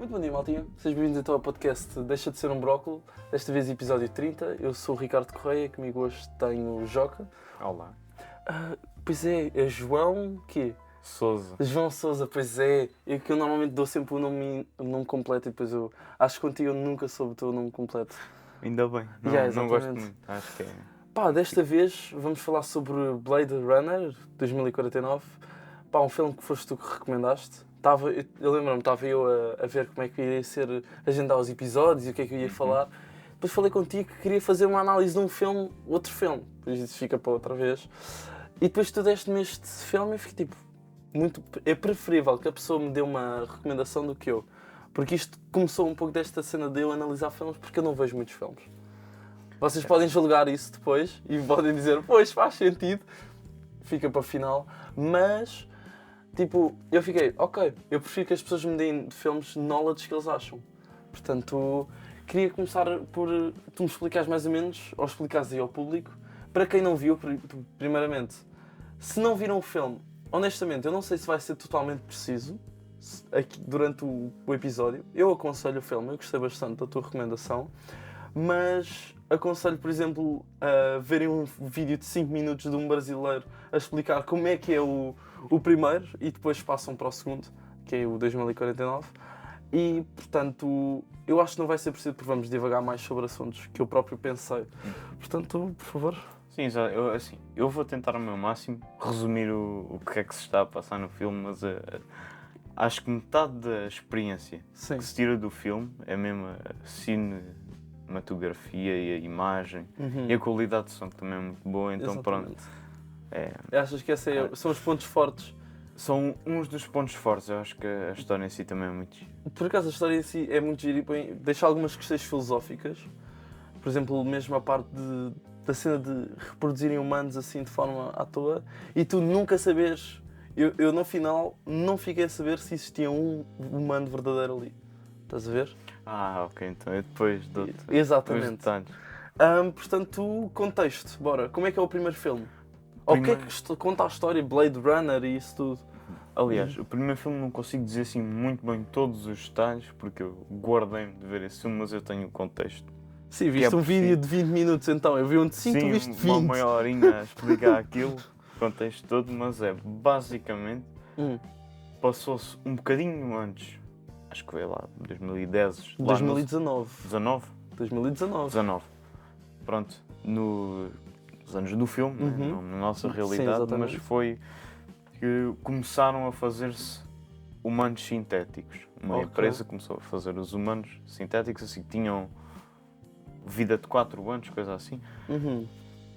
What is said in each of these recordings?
Muito bom dia, maltinha. Sejam bem-vindos então ao podcast Deixa de Ser um Brócolo, desta vez episódio 30. Eu sou o Ricardo Correia, comigo hoje tenho o Joca. Olá. Pois é João... quê? Sousa. João Sousa, pois é. Eu que eu normalmente dou sempre o nome completo e depois eu... Acho que contigo eu nunca soube o teu nome completo. Ainda bem. Não, não gosto muito. Acho que é... Pá, desta vez vamos falar sobre Blade Runner 2049. Pá, um filme que foste tu que recomendaste. Eu lembro-me, estava eu a ver como é que ia ser agendar os episódios e o que é que eu ia falar. Depois falei contigo que queria fazer uma análise de um filme, outro filme. Depois isso fica para outra vez. E depois tu deste-me este filme e eu fiquei tipo... É preferível que a pessoa me dê uma recomendação do que eu. Porque isto começou um pouco desta cena de eu analisar filmes porque eu não vejo muitos filmes. Vocês podem julgar isso depois e podem dizer, pois faz sentido, fica para o final, mas, tipo, eu fiquei, ok, eu prefiro que as pessoas me deem de filmes knowledge que eles acham. Portanto, queria começar por tu me explicares mais ou menos, ou explicares aí ao público, para quem não viu, primeiramente, se não viram o filme, honestamente, eu não sei se vai ser totalmente preciso aqui, durante o episódio. Eu aconselho o filme, eu gostei bastante da tua recomendação, mas aconselho, por exemplo, a verem um vídeo de 5 minutos de um brasileiro a explicar como é que é o primeiro e depois passam para o segundo, que é o 2049. E, portanto, eu acho que não vai ser preciso porque vamos divagar mais sobre assuntos que eu próprio pensei. Portanto, por favor. Sim, eu vou tentar o meu máximo resumir o que é que se está a passar no filme, mas acho que metade da experiência que se tira do filme é mesmo a cinematografia e a imagem e a qualidade de som que também é muito boa, então Exatamente. pronto. Achas que esses são os pontos fortes? São uns dos pontos fortes, eu acho que a história em si também é muito... Por acaso a história em si é muito gira e deixa algumas questões filosóficas. Por exemplo, mesmo a parte da cena de reproduzirem humanos assim de forma à toa e tu nunca saberes... Eu no final não fiquei a saber se existia um humano verdadeiro ali. Estás a ver? Ok, então eu depois dou-te Exatamente. os detalhes. Portanto, contexto, bora. Como é que é o primeiro filme? Ou o que é que conta a história, Blade Runner e isso tudo? Aliás, o primeiro filme não consigo dizer assim muito bem todos os detalhes, porque eu guardei-me de ver esse filme, mas eu tenho o contexto. Sim, viste um vídeo de 20 minutos então, eu vi um de 5, tu viste 20. Uma meia horinha a explicar aquilo, o contexto todo, mas basicamente, passou-se um bocadinho antes, acho que foi lá, 2010. 2019. 2019. 19. Pronto, nos anos do filme, né? Não na nossa realidade, sim, mas foi que começaram a fazer-se humanos sintéticos. Uma empresa começou a fazer os humanos sintéticos, assim, que tinham vida de 4 anos, coisa assim,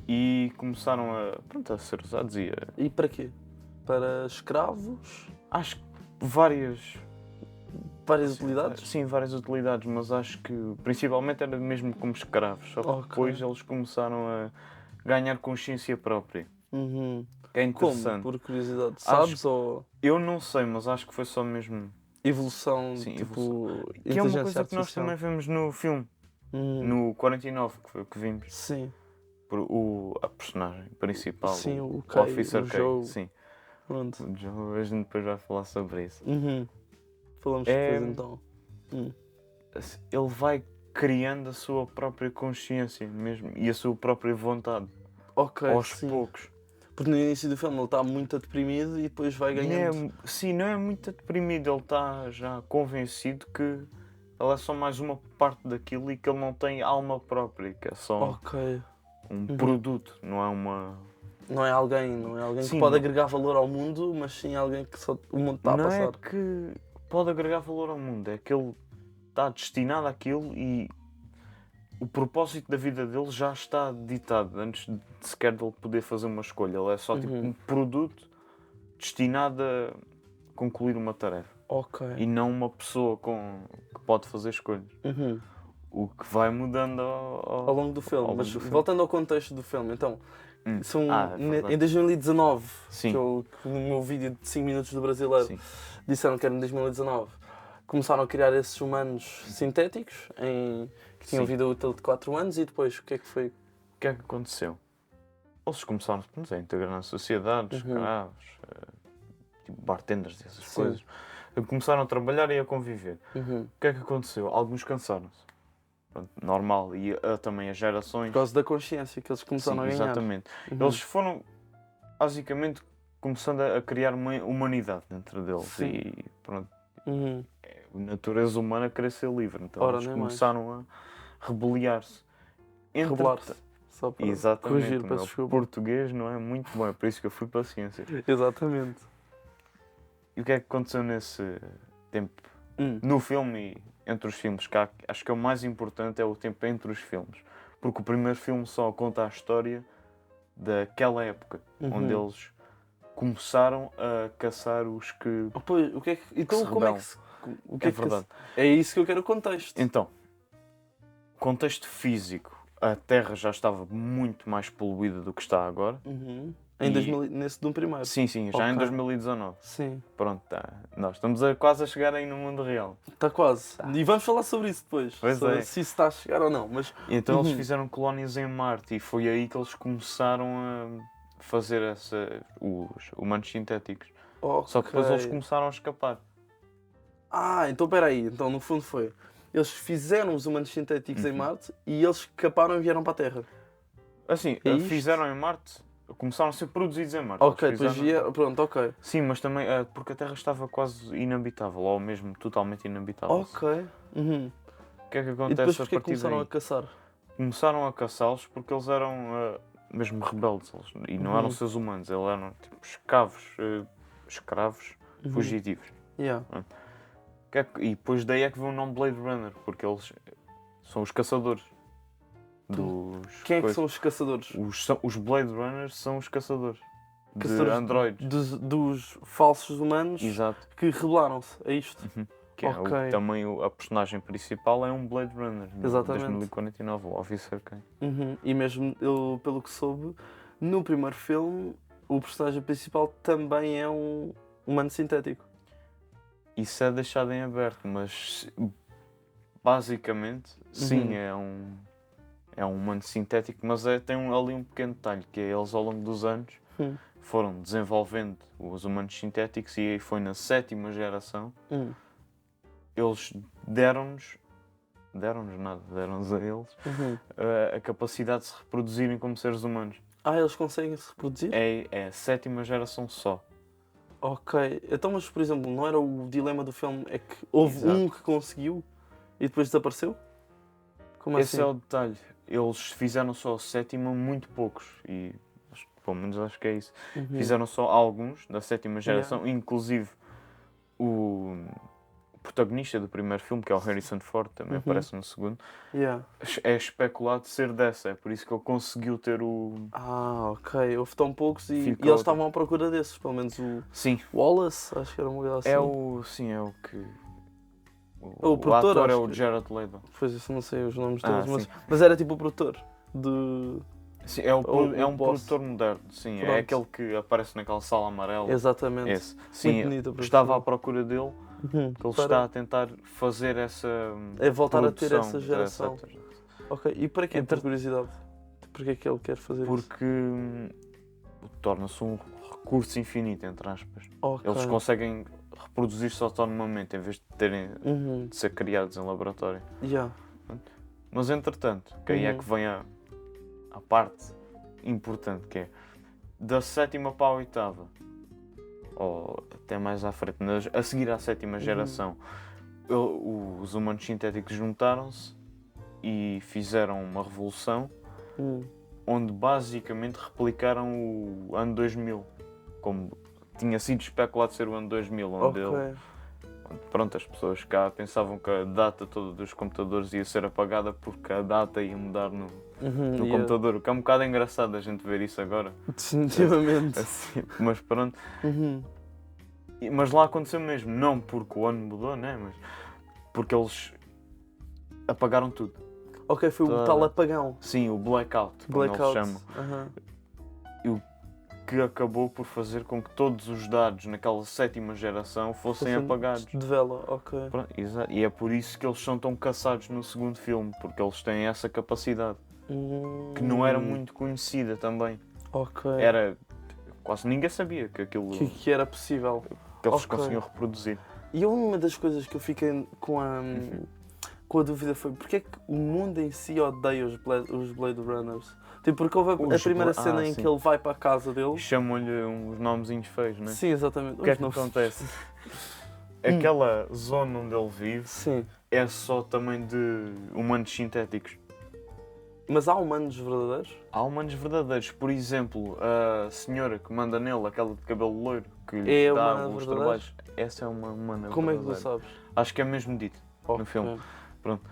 e começaram a ser usados E para quê? Para escravos? Acho que várias utilidades? Sim, várias utilidades, mas acho que principalmente era mesmo como escravos, só que depois eles começaram a ganhar consciência própria. Que é interessante. Como? Por curiosidade, sabes? Ou... Eu não sei, mas acho que foi só mesmo... Evolução, sim, tipo... evolução. Que é uma coisa que nós também vemos no filme. No 49, que foi o que vimos. Sim. A personagem principal, sim, o Officer K. Joe. Sim. Pronto. O Joe, a gente depois vai falar sobre isso. Falamos depois então. Ele vai criando a sua própria consciência mesmo e a sua própria vontade. Aos poucos. Porque no início do filme ele está muito deprimido e depois vai ganhando... Não é muito deprimido, ele está já convencido que ele é só mais uma parte daquilo e que ele não tem alma própria, que é só um produto, não é uma... Não é alguém que pode agregar valor ao mundo, mas sim alguém que só o mundo está a passar. Não é que pode agregar valor ao mundo, é que ele está destinado àquilo e o propósito da vida dele já está ditado antes de sequer dele poder fazer uma escolha. Ele é só tipo um produto destinado a concluir uma tarefa. E não uma pessoa que pode fazer escolhas. O que vai mudando ao longo do filme. Mas voltando ao contexto do filme, então, em 2019, que no meu vídeo de 5 minutos do brasileiro disseram que era em 2019, começaram a criar esses humanos sintéticos que tinham vida útil de 4 anos e depois o que é que foi? O que é que aconteceu? Eles começaram a integrar na sociedade, escravos, tipo bartenders, essas coisas. Começaram a trabalhar e a conviver. O que é que aconteceu? Alguns cansaram-se. Pronto, normal. E também as gerações... Por causa da consciência que eles começaram a ganhar. Exatamente. Eles foram, basicamente, começando a criar uma humanidade dentro deles. Sim. E pronto. A natureza humana querer ser livre. Então eles começaram a rebeliar-se. Rebelar-se. Só para exatamente. O português não é muito bom. É por isso que eu fui para a ciência. Exatamente. E o que é que aconteceu nesse tempo? No filme e entre os filmes, que acho que é o mais importante é o tempo entre os filmes. Porque o primeiro filme só conta a história daquela época, onde eles começaram a caçar os que... Pois, o que é que... Então como é que se... O que é verdade. É isso que eu quero o contexto. Então, contexto físico. A Terra já estava muito mais poluída do que está agora. Nesse do primeiro? Sim, já em 2019. Sim. Pronto, tá. Nós estamos quase a chegar aí no mundo real. Está quase. Tá. E vamos falar sobre isso depois. Se isso está a chegar ou não. Mas... Então eles fizeram colónias em Marte e foi aí que eles começaram a fazer os humanos sintéticos. Só que depois eles começaram a escapar. Então espera aí. Então no fundo foi... Eles fizeram os humanos sintéticos em Marte e eles escaparam e vieram para a Terra. Assim, fizeram em Marte... Começaram a ser produzidos em Marte. Ok, depois pronto, ok. Sim, mas também porque a Terra estava quase inabitável, ou mesmo totalmente inabitável. Ok. O que é que acontece e depois a partir começaram daí? A caçar? Começaram a caçá-los porque eles eram mesmo rebeldes. E não eram seres humanos, eles eram tipo escravos fugitivos. E depois daí é que vem o nome Blade Runner, porque eles são os caçadores. Quem é que são os caçadores? Os Blade Runners são os caçadores de androides. Dos falsos humanos. Exato. Que rebelaram-se a isto. Que também a personagem principal é um Blade Runner. Exatamente. 2049, o Officer Kane. E mesmo, eu, pelo que soube, no primeiro filme, o personagem principal também é um humano sintético. Isso é deixado em aberto, mas basicamente, sim, é um humano sintético, mas tem ali um pequeno detalhe, que é eles ao longo dos anos foram desenvolvendo os humanos sintéticos e aí foi na 7ª geração, eles deram-nos a eles a capacidade de se reproduzirem como seres humanos. Eles conseguem se reproduzir? É a 7ª geração só. Ok, então mas por exemplo, não era o dilema do filme, é que houve um que conseguiu e depois desapareceu? Como Esse assim? é o detalhe. Eles fizeram só a 7ª muito poucos, e pelo menos acho que é isso. Fizeram só alguns da 7ª geração, inclusive o protagonista do primeiro filme, que é o Harrison Ford, também aparece no segundo. É especulado ser dessa, é por isso que ele conseguiu ter o... ok. Houve tão poucos e eles estavam à procura desses, pelo menos o... Sim. Wallace, acho que era uma coisa assim. É o que... O produtor, ator é o Jared Leto. Pois isso, não sei os nomes deles, mas era tipo o produtor de... Sim, é um produtor moderno, sim. Pronto. É aquele que aparece naquela sala amarela. Exatamente. Esse. Sim, estava à procura dele, que ele está a tentar fazer essa voltar produção, a ter essa geração. Ok, e para quê? Por curiosidade? Porquê é que ele quer fazer isso? Porque torna-se um recurso infinito, entre aspas. Okay. Eles conseguem reproduzir-se autonomamente, em vez de terem de ser criados em laboratório. Mas entretanto, que aí é que vem a parte importante, que é da 7ª para a 8ª, ou até mais à frente, a seguir à 7ª geração, os humanos sintéticos juntaram-se e fizeram uma revolução onde basicamente replicaram o ano 2000, como tinha sido especulado ser o ano 2000, onde pronto, as pessoas cá pensavam que a data toda dos computadores ia ser apagada porque a data ia mudar no computador, o que é um bocado engraçado a gente ver isso agora. Definitivamente. Assim, mas pronto. Mas lá aconteceu mesmo, não porque o ano mudou, né? Mas porque eles apagaram tudo. Ok, foi o tal apagão. Sim, o blackout, como eles chamam. E o que acabou por fazer com que todos os dados naquela 7ª geração fossem apagados. De vela, ok. Pronto, exato. E é por isso que eles são tão caçados no segundo filme, porque eles têm essa capacidade. Que não era muito conhecida também. Ok. Quase ninguém sabia que aquilo... Que era possível. Que eles conseguiam reproduzir. E uma das coisas que eu fiquei com a dúvida foi porque é que o mundo em si odeia os Blade Runners? Tipo, porque houve a primeira cena em que ele vai para a casa dele. Chamam-lhe uns nomezinhos feios, não é? Sim, exatamente. O que é que acontece? Aquela zona onde ele vive é só também de humanos sintéticos. Mas há humanos verdadeiros? Há humanos verdadeiros. Por exemplo, a senhora que manda nele, aquela de cabelo loiro, que lhe dá os trabalhos. Essa é uma humana verdadeira. Como é que tu sabes? Acho que é mesmo dito no filme. Pronto.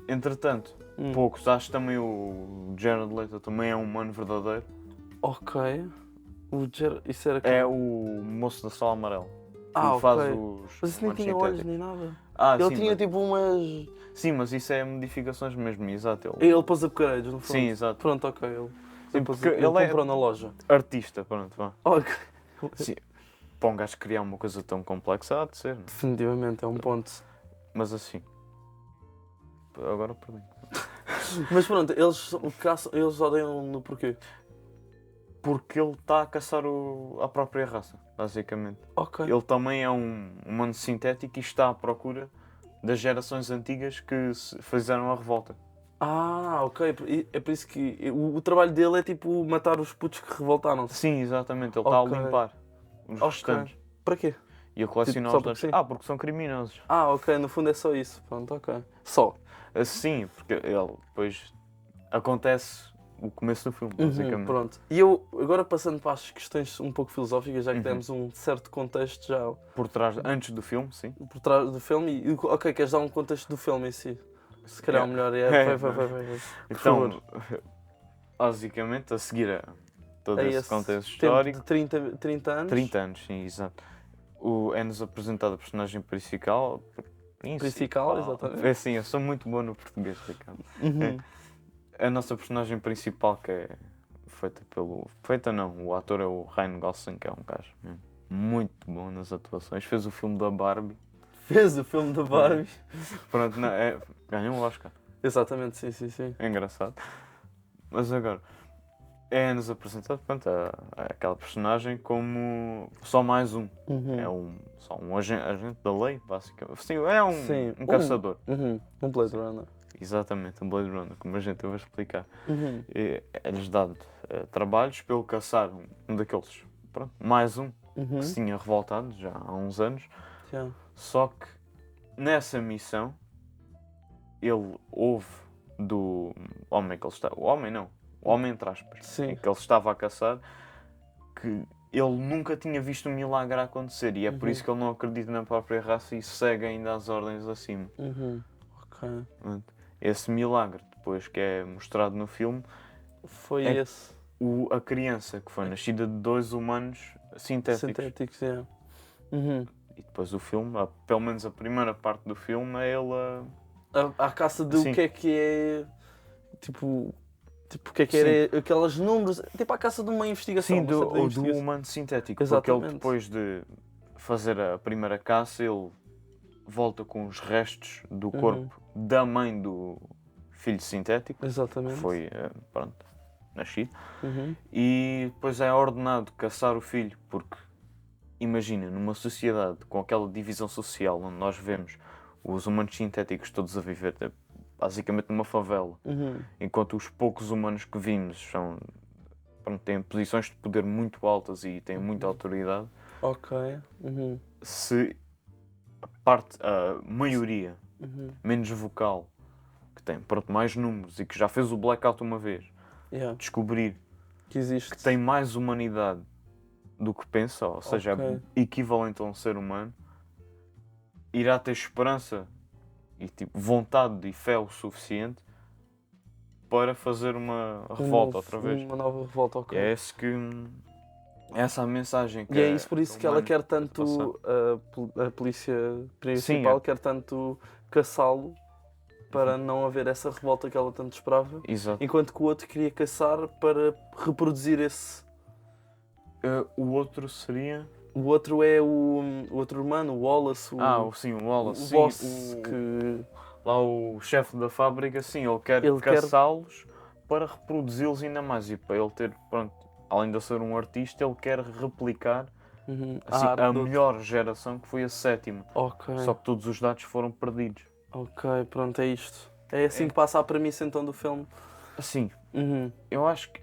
Entretanto, poucos. Acho que também o Jared Leto também é um humano verdadeiro. Ok. Isso era é o moço da sala amarela. Que faz os mas isso nem tinha olhos nem nada. Ele tinha tipo umas... Sim, mas isso é modificações mesmo, exato. Ele pôs upgrades, no fundo. Sim, exato. Pronto, ok. Ele comprou na loja. Artista, pronto, vá. Ok. Sim. Para um gajo criar uma coisa tão complexa, há de ser. Não? Definitivamente, é um ponto. Mas assim... Agora perdi. Mas pronto, eles odeiam-no porquê? Porque ele está a caçar a própria raça, basicamente. Ok. Ele também é um humano sintético e está à procura das gerações antigas que fizeram a revolta. Ok. É por isso que o trabalho dele é tipo matar os putos que revoltaram-se. Sim, exatamente. Ele está a limpar os restantes. Para quê? E a colecionar os danos. Porque são criminosos. Ok. No fundo é só isso. Pronto, ok. Só. Sim, porque ele depois acontece o começo do filme, basicamente. Pronto. E eu, agora passando para as questões um pouco filosóficas, já que temos um certo contexto já... Por trás, antes do filme, sim. Por trás do filme. Ok, queres dar um contexto do filme em si? Se calhar o melhor é... Vai. Então, basicamente, a seguir a todo esse contexto histórico... De 30 anos? 30 anos, sim, exato. É-nos apresentado a personagem principal, exatamente. É assim, eu sou muito bom no português, Ricardo. A nossa personagem principal, que é o ator é o Ryan Gosling, que é um gajo muito bom nas atuações. Fez o filme da Barbie. Pronto, ganhou um Oscar. Exatamente, sim. É engraçado. Mas agora, é-nos apresentado, pronto, aquela personagem como só mais um. É só um agente da lei, basicamente. Sim, é um caçador. Um Blade Runner. Exatamente, um Blade Runner, como a gente vai explicar. É-lhes dado trabalhos pelo caçar um daqueles, mais um, que se tinha revoltado já há uns anos. Só que nessa missão, ele ouve do homem que ele está... O homem entre aspas, que ele estava a caçar, que ele nunca tinha visto um milagre a acontecer e é por isso que ele não acredita na própria raça e segue ainda as ordens acima. Ok. Esse milagre, depois que é mostrado no filme, foi a criança que foi nascida de 2 humanos sintéticos. E depois o filme, pelo menos a primeira parte do filme, é ele a caça do que é tipo o que era aqueles números, tipo a caça de uma investigação. Sim, do humano sintético. Exatamente. Porque ele depois de fazer a primeira caça, ele volta com os restos do corpo da mãe do filho sintético. Exatamente. Que foi, nascido. E depois é ordenado caçar o filho, porque imagina, numa sociedade com aquela divisão social onde nós vemos os humanos sintéticos todos a viver basicamente numa favela, enquanto os poucos humanos que vimos têm posições de poder muito altas e têm muita autoridade. Ok. Se a maioria menos vocal, que tem mais números e que já fez o blackout uma vez, descobrir que existe, que tem mais humanidade do que pensa, ou seja, é equivalente a um ser humano, irá ter esperança e vontade e fé o suficiente para fazer uma revolta outra vez. Uma nova revolta, ok. É essa a mensagem que... E é isso por isso que ela quer tanto, a polícia principal quer tanto caçá-lo para não haver essa revolta que ela tanto esperava. Exato. Enquanto que o outro queria caçar para reproduzir esse... O outro seria... O outro é o outro humano, o Wallace. O Wallace. O boss que... Lá o chefe da fábrica, ele quer caçá-los para reproduzi-los ainda mais. E para ele ter, além de ser um artista, ele quer replicar Assim, a melhor geração, que foi a 7ª. Ok. Só que todos os dados foram perdidos. Ok, pronto, é isto. É assim que passa a premissa então do filme. Assim, eu acho que,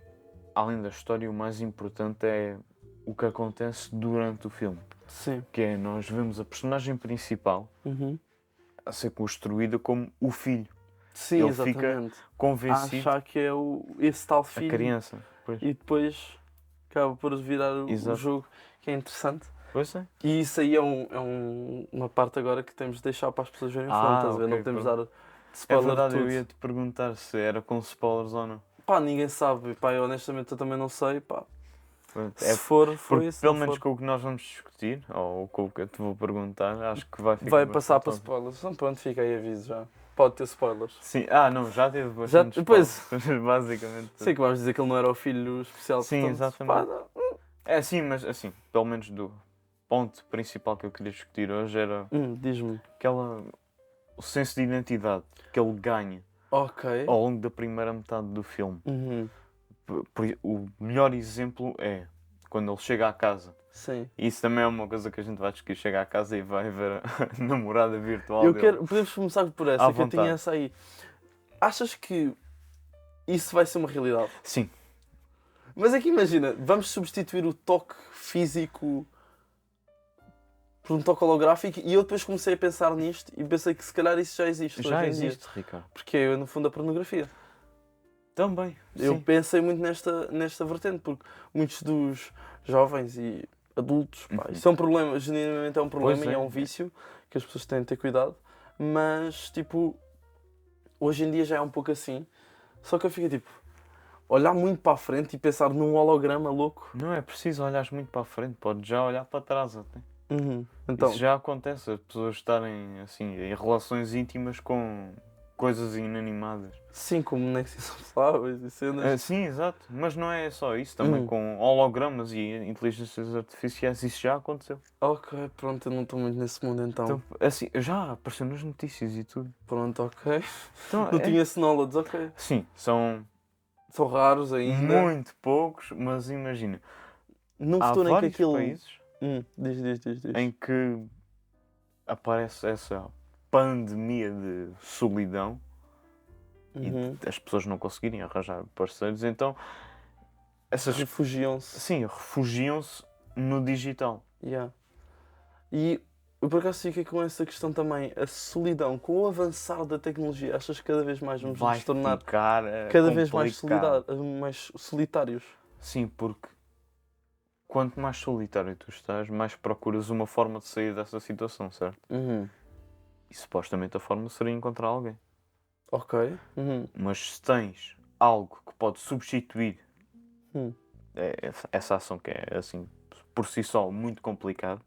além da história, o mais importante é o que acontece durante o filme. Sim. Que é, nós vemos a personagem principal a ser construída como o filho. Sim, ele exatamente. fica convencido. A achar que é esse tal filho. A criança. Pois. E depois acaba por virar o jogo, que é interessante. Pois é. E isso aí é uma parte agora que temos de deixar para as pessoas verem o filme, estás a ver? Não podemos dar spoiler. É verdade, tudo. eu ia te perguntar se era com spoilers ou não. Pá, ninguém sabe, pá, eu honestamente eu também não sei, pá. Se for isso. Pelo menos com o que nós vamos discutir, ou com o que eu te vou perguntar, acho que vai ficar. Vai passar para spoilers. Então pronto, fica aí aviso já. Pode ter spoilers. Sim, não, já teve bastante depois, basicamente. Sei que vamos dizer que ele não era o filho especial. Sim, portanto, exatamente. Pá, sim, mas assim, pelo menos do ponto principal que eu queria discutir hoje era diz-me. o senso de identidade que ele ganha ao longo da primeira metade do filme. O melhor exemplo é quando ele chega à casa. Sim. E isso também é uma coisa que a gente vai discutir. Chega à casa e vai ver a namorada virtual dele. Podemos começar por essa, que eu tinha essa aí. Achas que isso vai ser uma realidade? Sim. Mas é que imagina, vamos substituir o toque físico por um toque holográfico, e eu depois comecei a pensar nisto e pensei que se calhar isso já existe. Já existe, Ricardo. Porque é, no fundo, a pornografia. Também. Eu pensei muito nesta vertente, porque muitos dos jovens e adultos, pá, isso é um problema, genuinamente é um problema, e é um vício que as pessoas têm de ter cuidado, mas tipo, hoje em dia já é um pouco assim, só que eu fico tipo, olhar muito para a frente e pensar num holograma louco. Não é preciso olhar muito para a frente, pode já olhar para trás até. Então, isso já acontece, as pessoas estarem assim, em relações íntimas com coisas inanimadas. Sim, como nexos saudáveis e cenas. Sim, exato. Mas não é só isso. Também com hologramas e inteligências artificiais, isso já aconteceu. Ok, pronto, eu não estou muito nesse mundo então. Assim, já apareceu nas notícias e tudo. Pronto, ok. Então, não tinha esse knowledge, ok. Sim, são raros ainda. Muito poucos, mas imagina. Num há futuro vários em que aquilo... países Diz. em que aparece essa pandemia de solidão e as pessoas não conseguirem arranjar parceiros, então essas refugiam-se. Sim, refugiam-se no digital. E eu por acaso fiquei com essa questão também, a solidão, com o avançar da tecnologia, achas que cada vez mais vamos nos tornar cada vez mais solitários? Sim, porque quanto mais solitário tu estás, mais procuras uma forma de sair dessa situação, certo? E supostamente a forma seria encontrar alguém. Ok. Mas se tens algo que pode substituir essa ação, que é assim por si só muito complicado,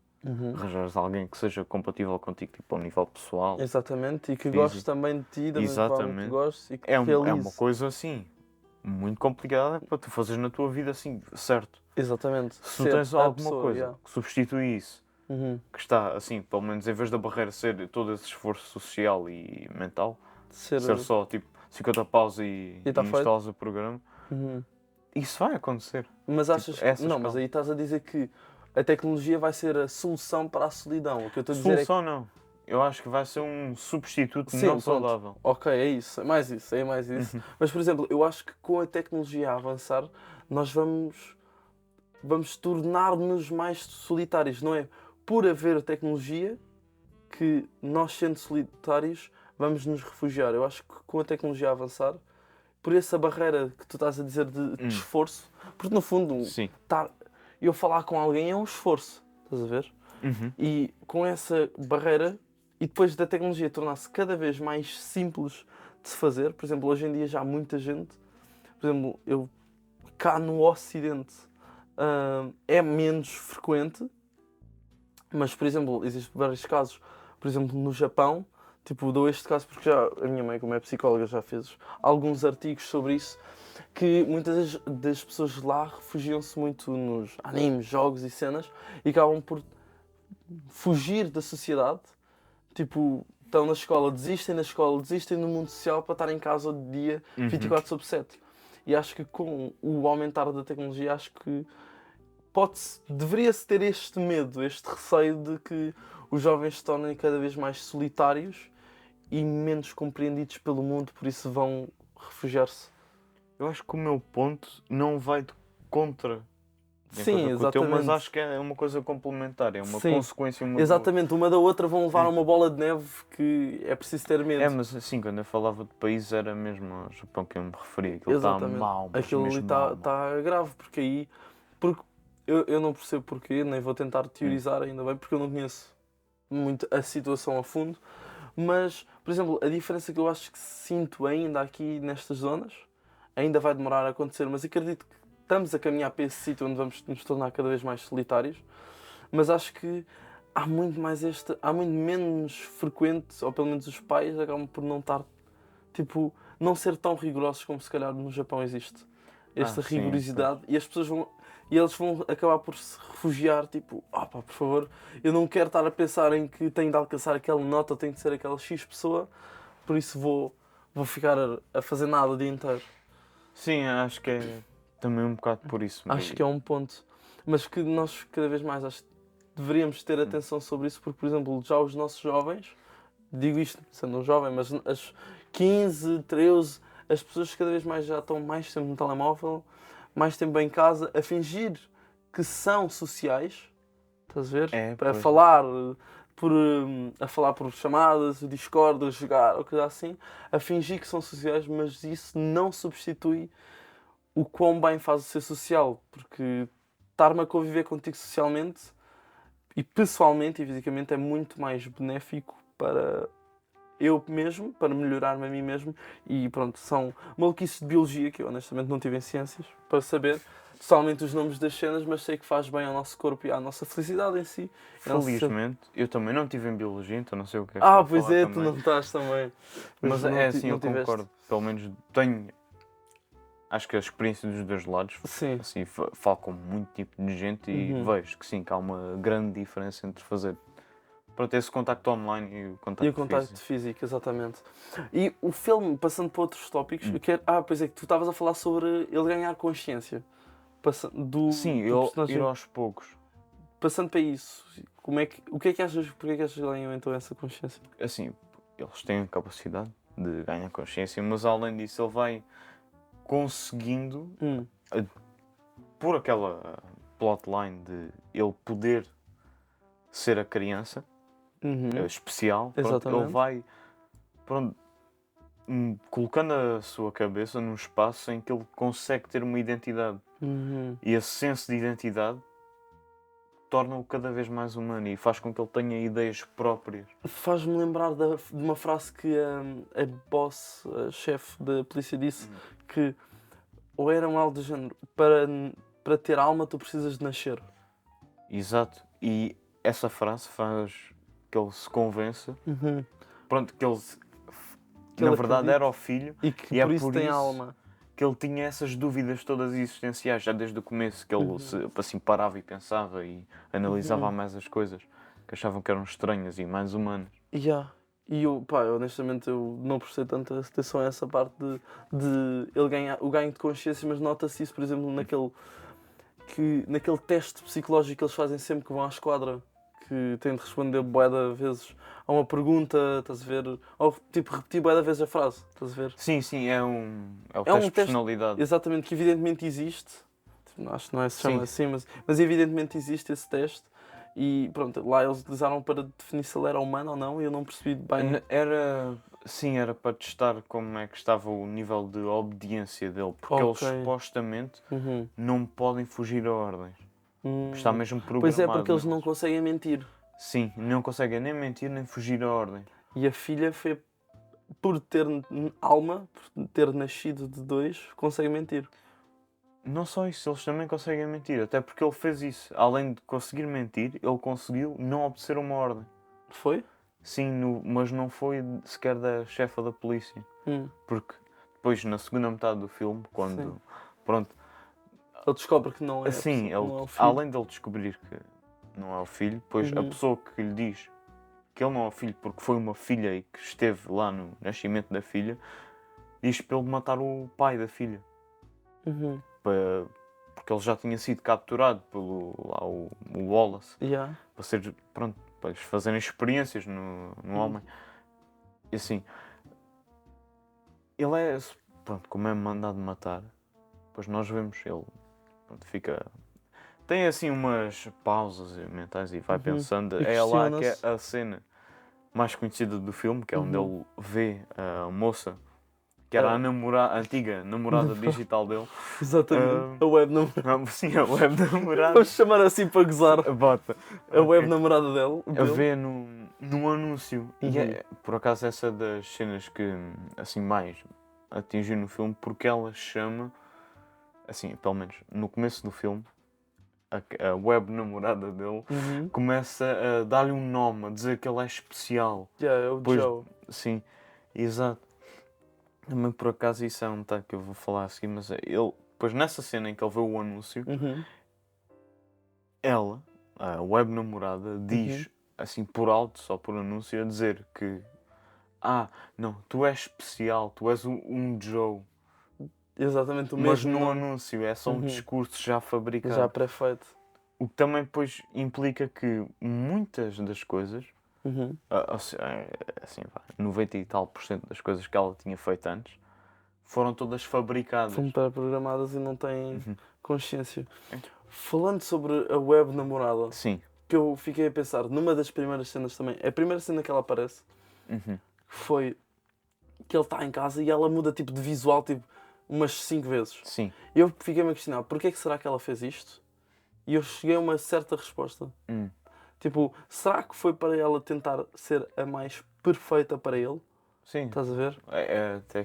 arranjares alguém que seja compatível contigo, tipo ao nível pessoal. Exatamente, e que goste também de ti, da mesma forma que gostes, e que é uma coisa assim muito complicada para tu fazeres na tua vida assim, certo? Exatamente. Se tu tens alguma coisa que substitui isso, que está assim, pelo menos em vez da barreira ser todo esse esforço social e mental, ser só tipo 50 paus e instalas o programa, isso vai acontecer. Mas achas mas aí estás a dizer que a tecnologia vai ser a solução para a solidão. O que eu estou a dizer solução não. Eu acho que vai ser um substituto não saudável. Ok, é isso. É mais isso. Mas, por exemplo, eu acho que com a tecnologia a avançar, nós vamos tornar-nos mais solitários. Não é por haver tecnologia que nós, sendo solitários, vamos nos refugiar. Eu acho que com a tecnologia a avançar, por essa barreira que tu estás a dizer de esforço, porque no fundo, eu falar com alguém é um esforço, estás a ver? E com essa barreira, e depois da tecnologia tornar-se cada vez mais simples de se fazer, por exemplo, hoje em dia já há muita gente, por exemplo, cá no Ocidente é menos frequente, mas, por exemplo, existem vários casos, por exemplo, no Japão, tipo, dou este caso porque já a minha mãe, como é psicóloga, já fez alguns artigos sobre isso, que muitas das pessoas lá refugiam-se muito nos animes, jogos e cenas, e acabam por fugir da sociedade, tipo, estão na escola, desistem do mundo social para estar em casa o dia 24/7. E acho que com o aumentar da tecnologia, acho que deveria-se ter este medo, este receio de que os jovens se tornem cada vez mais solitários e menos compreendidos pelo mundo, por isso vão refugiar-se. Eu acho que o meu ponto não vai de contra. Sim, exatamente. Mas acho que é uma coisa complementar, é uma consequência uma exatamente, uma da outra vão levar a uma bola de neve que é preciso ter medo. Mas assim, quando eu falava de país era mesmo ao Japão que eu me referia. Aquilo está mal, mas aquilo ali está grave, porque aí... Porque eu não percebo porquê, nem vou tentar teorizar ainda bem, porque eu não conheço muito a situação a fundo. Mas, por exemplo, a diferença que eu acho que sinto ainda aqui nestas zonas, ainda vai demorar a acontecer, mas acredito que estamos a caminhar para esse sítio onde vamos nos tornar cada vez mais solitários, mas acho que há muito menos frequente, ou pelo menos os pais acabam por não estar, tipo, não ser tão rigorosos como se calhar no Japão existe. Esta rigorosidade, e as pessoas eles vão acabar por se refugiar, tipo, por favor, eu não quero estar a pensar em que tenho de alcançar aquela nota, tenho de ser aquela X pessoa, por isso vou ficar a fazer nada o dia inteiro. Sim, acho que é também um bocado por isso. Acho que é um ponto. Mas que nós, cada vez mais, deveríamos ter atenção sobre isso, porque, por exemplo, já os nossos jovens, digo isto sendo um jovem, mas as 15, 13, as pessoas cada vez mais já estão mais tempo no telemóvel, mais tempo em casa, a fingir que são sociais, estás a ver? A falar por chamadas, o Discord, a jogar, ou coisa assim, a fingir que são sociais, mas isso não substitui o quão bem faz o ser social, porque estar-me a conviver contigo socialmente e pessoalmente e fisicamente é muito mais benéfico para eu mesmo, para melhorar-me a mim mesmo, e pronto, são maluquices de biologia que eu honestamente não tive em ciências para saber totalmente os nomes das cenas, mas sei que faz bem ao nosso corpo e à nossa felicidade em si. Felizmente, eu também não tive em biologia, então não sei o que é. Pois é, tu não estás também. Mas é assim, eu concordo. Pelo menos tenho. Acho que a experiência dos dois lados, assim, falo com muito tipo de gente e vejo que sim, que há uma grande diferença entre fazer esse contacto online e o contacto físico. Exatamente. E o filme, passando para outros tópicos, pois é que tu estavas a falar sobre ele ganhar consciência. Sim, ir aos poucos. Passando para isso, o que é que achas, porque é que achas que ganham então essa consciência? Assim, eles têm a capacidade de ganhar consciência, mas além disso ele vai conseguindo, por aquela plotline de ele poder ser a criança especial, pronto, ele vai colocando a sua cabeça num espaço em que ele consegue ter uma identidade. E esse senso de identidade torna-o cada vez mais humano e faz com que ele tenha ideias próprias. Faz-me lembrar de uma frase que a boss, a chefe da polícia, disse, que ou era algo do género, para ter alma tu precisas de nascer. Exato. E essa frase faz que ele se convença, que ele na verdade era o filho e que por isso tem alma. Que ele tinha essas dúvidas todas existenciais já desde o começo, que ele assim parava e pensava e analisava mais as coisas que achavam que eram estranhas e mais humanas. E eu, honestamente, eu não prestei tanta atenção a essa parte de ele ganhar o ganho de consciência, mas nota-se isso, por exemplo, naquele teste psicológico que eles fazem sempre que vão à esquadra, que têm de responder bué de vezes a uma pergunta, estás a ver? Ou tipo repetir bué de vezes a frase, estás a ver? Sim, é o teste de personalidade. Exatamente, que evidentemente existe. Acho que não é se chama assim, mas evidentemente existe esse teste. E pronto, lá eles utilizaram para definir se ele era humano ou não, e eu não percebi bem. Era para testar como é que estava o nível de obediência dele, porque eles supostamente não podem fugir a ordens. Está mesmo programado. Pois é, porque eles não conseguem mentir. Sim, não conseguem nem mentir nem fugir a ordem. E a filha foi, por ter alma, por ter nascido de dois, consegue mentir. Não só isso, eles também conseguem mentir, até porque ele fez isso. Além de conseguir mentir, ele conseguiu não obedecer uma ordem. Foi? Sim, mas não foi sequer da chefa da polícia. Porque depois, na segunda metade do filme, quando... Pronto, ele descobre que não é, não é o filho. Além de ele descobrir que não é o filho, depois a pessoa que lhe diz que ele não é o filho porque foi uma filha e que esteve lá no nascimento da filha, diz para ele matar o pai da filha. porque ele já tinha sido capturado pelo o Wallace, para ser, pronto, para eles fazerem experiências no homem. E assim, ele é, pronto, como é mandado matar, depois nós vemos ele, pronto, fica... Tem assim umas pausas mentais e vai pensando. É lá que é a cena mais conhecida do filme, que é onde ele vê a moça, que era a antiga namorada digital dele. Exatamente. A web namorada. Sim, a web namorada. Vamos chamar assim para gozar. Bota. A web namorada dele. A ver num anúncio. E é, por acaso, essa das cenas que assim mais atingiu no filme, porque ela chama, assim, pelo menos no começo do filme, a web namorada dele começa a dar-lhe um nome, a dizer que ele é especial. É o Joe. Sim, exato. Também por acaso isso é um detalhe que eu vou falar assim, mas ele, depois nessa cena em que ele vê o anúncio, ela, a web namorada, diz assim por alto, só por anúncio, a dizer que não, tu és especial, tu és um Joe. Exatamente o mas mesmo. Mas no anúncio é só um discurso já fabricado. Já pré-feito. O que também depois implica que muitas das coisas, assim, 90 e tal % das coisas que ela tinha feito antes, foram todas fabricadas. Foram pré-programadas e não têm consciência. Falando sobre a web namorada, sim, que eu fiquei a pensar, numa das primeiras cenas também, a primeira cena que ela aparece, foi que ele está em casa e ela muda tipo de visual, tipo, umas 5 vezes. Sim. E eu fiquei-me a questionar, porquê é que será que ela fez isto? E eu cheguei a uma certa resposta. Tipo, será que foi para ela tentar ser a mais perfeita para ele? Sim. Estás a ver?